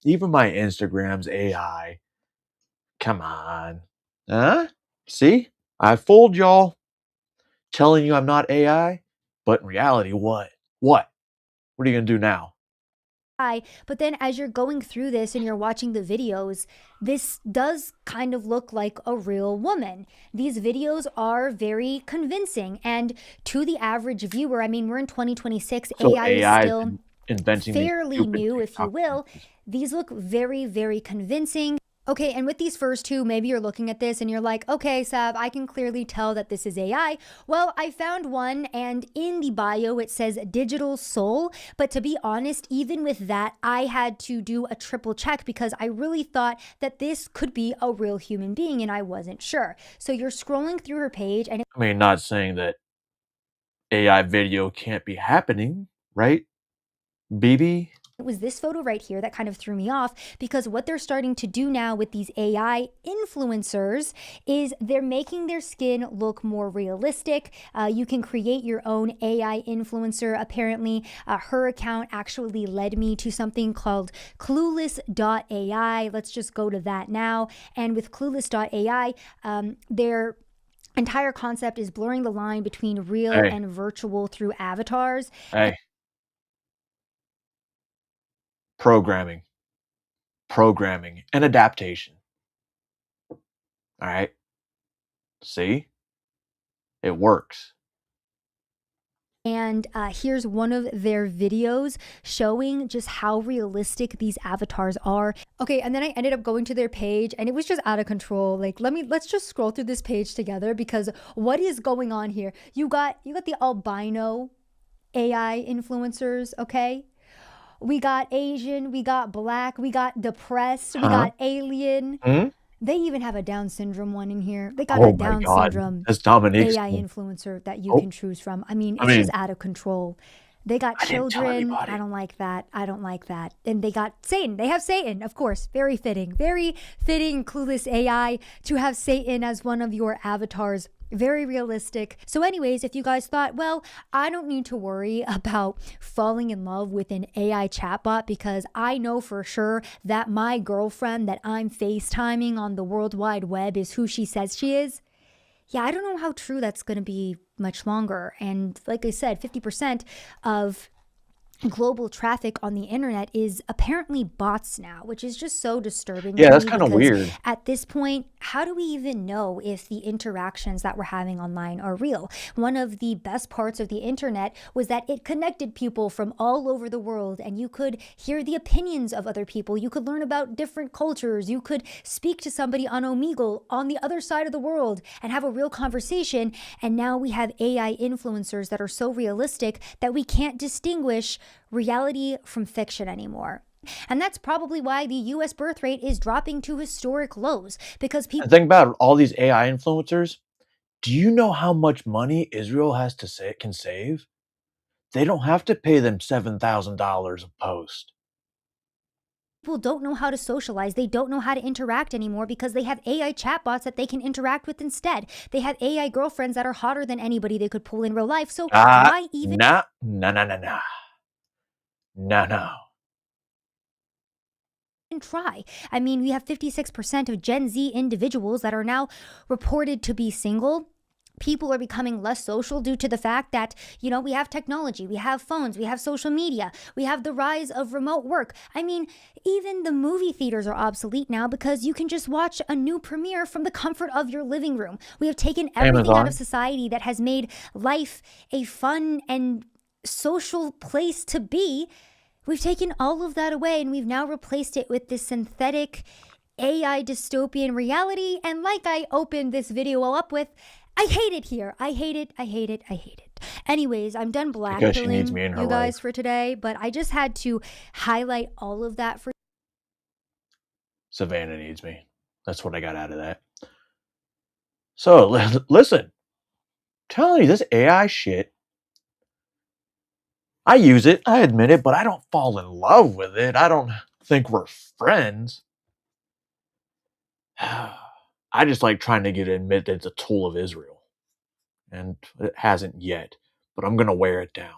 Even my Instagram's AI. Come on. Huh? See? I fooled y'all telling you I'm not AI, but in reality, what? What? What are you going to do now? But then as you're going through this and you're watching the videos, this does kind of look like a real woman. These videos are very convincing. And to the average viewer, I mean, we're in 2026, So AI is AI is still inventing these fairly stupid new, if you TikTok will. These look very, very convincing. Okay, and with these first two, maybe you're looking at this and you're like, okay, Sab, I can clearly tell that this is AI. Well, I found one, and in the bio it says digital soul. But to be honest, even with that, I had to do a triple check because I really thought that this could be a real human being and I wasn't sure. So you're scrolling through her page and I mean, not saying that AI video can't be happening, right? BB? it was this photo right here that kind of threw me off because what they're starting to do now with these AI influencers is they're making their skin look more realistic. You can create your own AI influencer. Apparently, her account actually led me to something called clueless.ai. Let's just go to that now. And with clueless.ai, their entire concept is blurring the line between real Hey. and virtual through avatars. Hey. Programming, and adaptation. All right. See? It works. And here's one of their videos showing just how realistic these avatars are. Okay, and then I ended up going to their page and it was just out of control. Like, let's just scroll through this page together because what is going on here? You got the albino AI influencers, okay? We got Asian, we got black, we got depressed, we got alien. They even have a Down syndrome one in here. They got Oh a my Down God. syndrome That's Dominique's AI one. influencer that you Oh. can choose from. I mean, I it's mean- just out of control. They got I didn't tell children. anybody. I don't like that. I don't like that. And they got Satan. They have Satan, of course. Very fitting. Very fitting, clueless AI to have Satan as one of your avatars. Very realistic. So anyways, if you guys thought, well, I don't need to worry about falling in love with an AI chatbot because I know for sure that my girlfriend that I'm FaceTiming on the World Wide Web is who she says she is. Yeah, I don't know how true that's going to be much longer. And like I said, 50% of global traffic on the internet is apparently bots now, which is just so disturbing Yeah, to that's me kinda because weird. at this point, how do we even know if the interactions that we're having online are real? One of the best parts of the internet was that it connected people from all over the world and you could hear the opinions of other people. You could learn about different cultures. You could speak to somebody on Omegle on the other side of the world and have a real conversation. And now we have AI influencers that are so realistic that we can't distinguish reality from fiction anymore. And that's probably why the US birth rate is dropping to historic lows because people And think about it, all these AI influencers. Do you know how much money Israel can save? They don't have to pay them $7,000 a post. don't know how to socialize. They don't know how to interact anymore because they have AI chatbots that they can interact with instead. They have AI girlfriends that are hotter than anybody they could pull in real life. So why even No. try? I mean, we have 56% of Gen Z individuals that are now reported to be single. People are becoming less social due to the fact that, we have technology, we have phones, we have social media, we have the rise of remote work. I mean, even the movie theaters are obsolete now because you can just watch a new premiere from the comfort of your living room. We have taken everything out Amazon. of society that has made life a fun and social place to be. We've taken all of that away and we've now replaced it with this synthetic AI dystopian reality. And like I opened this video up with, I hate it here. I hate it. I hate it. I hate it. Anyways, I'm done Because she needs me in blackpilling her you guys life. for today, but I just had to highlight all of that for Savannah needs me. That's what I got out of that. So, listen. Telling you, this AI shit, I use it, I admit it, but I don't fall in love with it. I don't think we're friends. I just like trying to get to admit that it's a tool of Israel. And it hasn't yet, but I'm going to wear it down.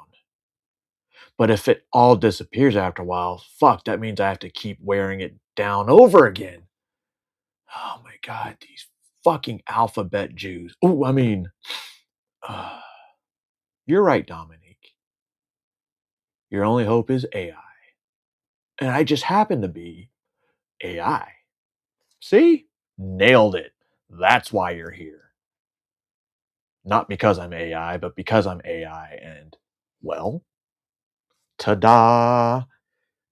But if it all disappears after a while, fuck, that means I have to keep wearing it down over again. Oh my god, these fucking alphabet Jews. Oh, I mean, uh, you're right, Dominique. Your only hope is AI. And I just happen to be AI. See? Nailed it. That's why you're here. Not because I'm AI, but because I'm AI. And, well, ta da!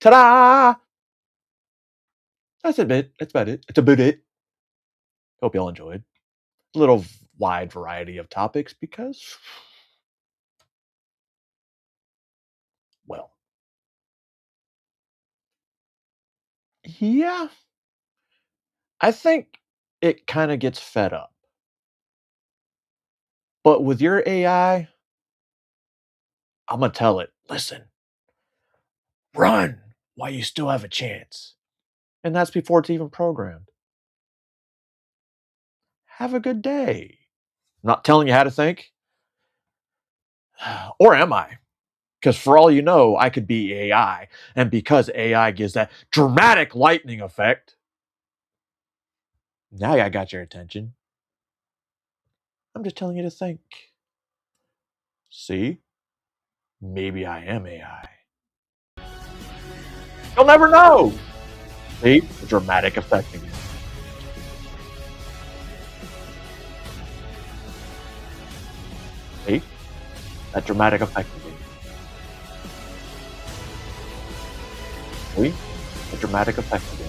Ta da! That's a bit. That's about it. It's about it. Hope y'all enjoyed. A little wide variety of topics because, well, yeah, I think it kind of gets fed up. But with your AI, I'm going to tell it, listen, run while you still have a chance. And that's before it's even programmed. Have a good day. I'm not telling you how to think. Or am I? Because for all you know, I could be AI. And because AI gives that dramatic lightning effect, now I got your attention. I'm just telling you to think. See? Maybe I am AI. You'll never know. See? The dramatic effect again. See? That dramatic effect again. See? The dramatic effect again.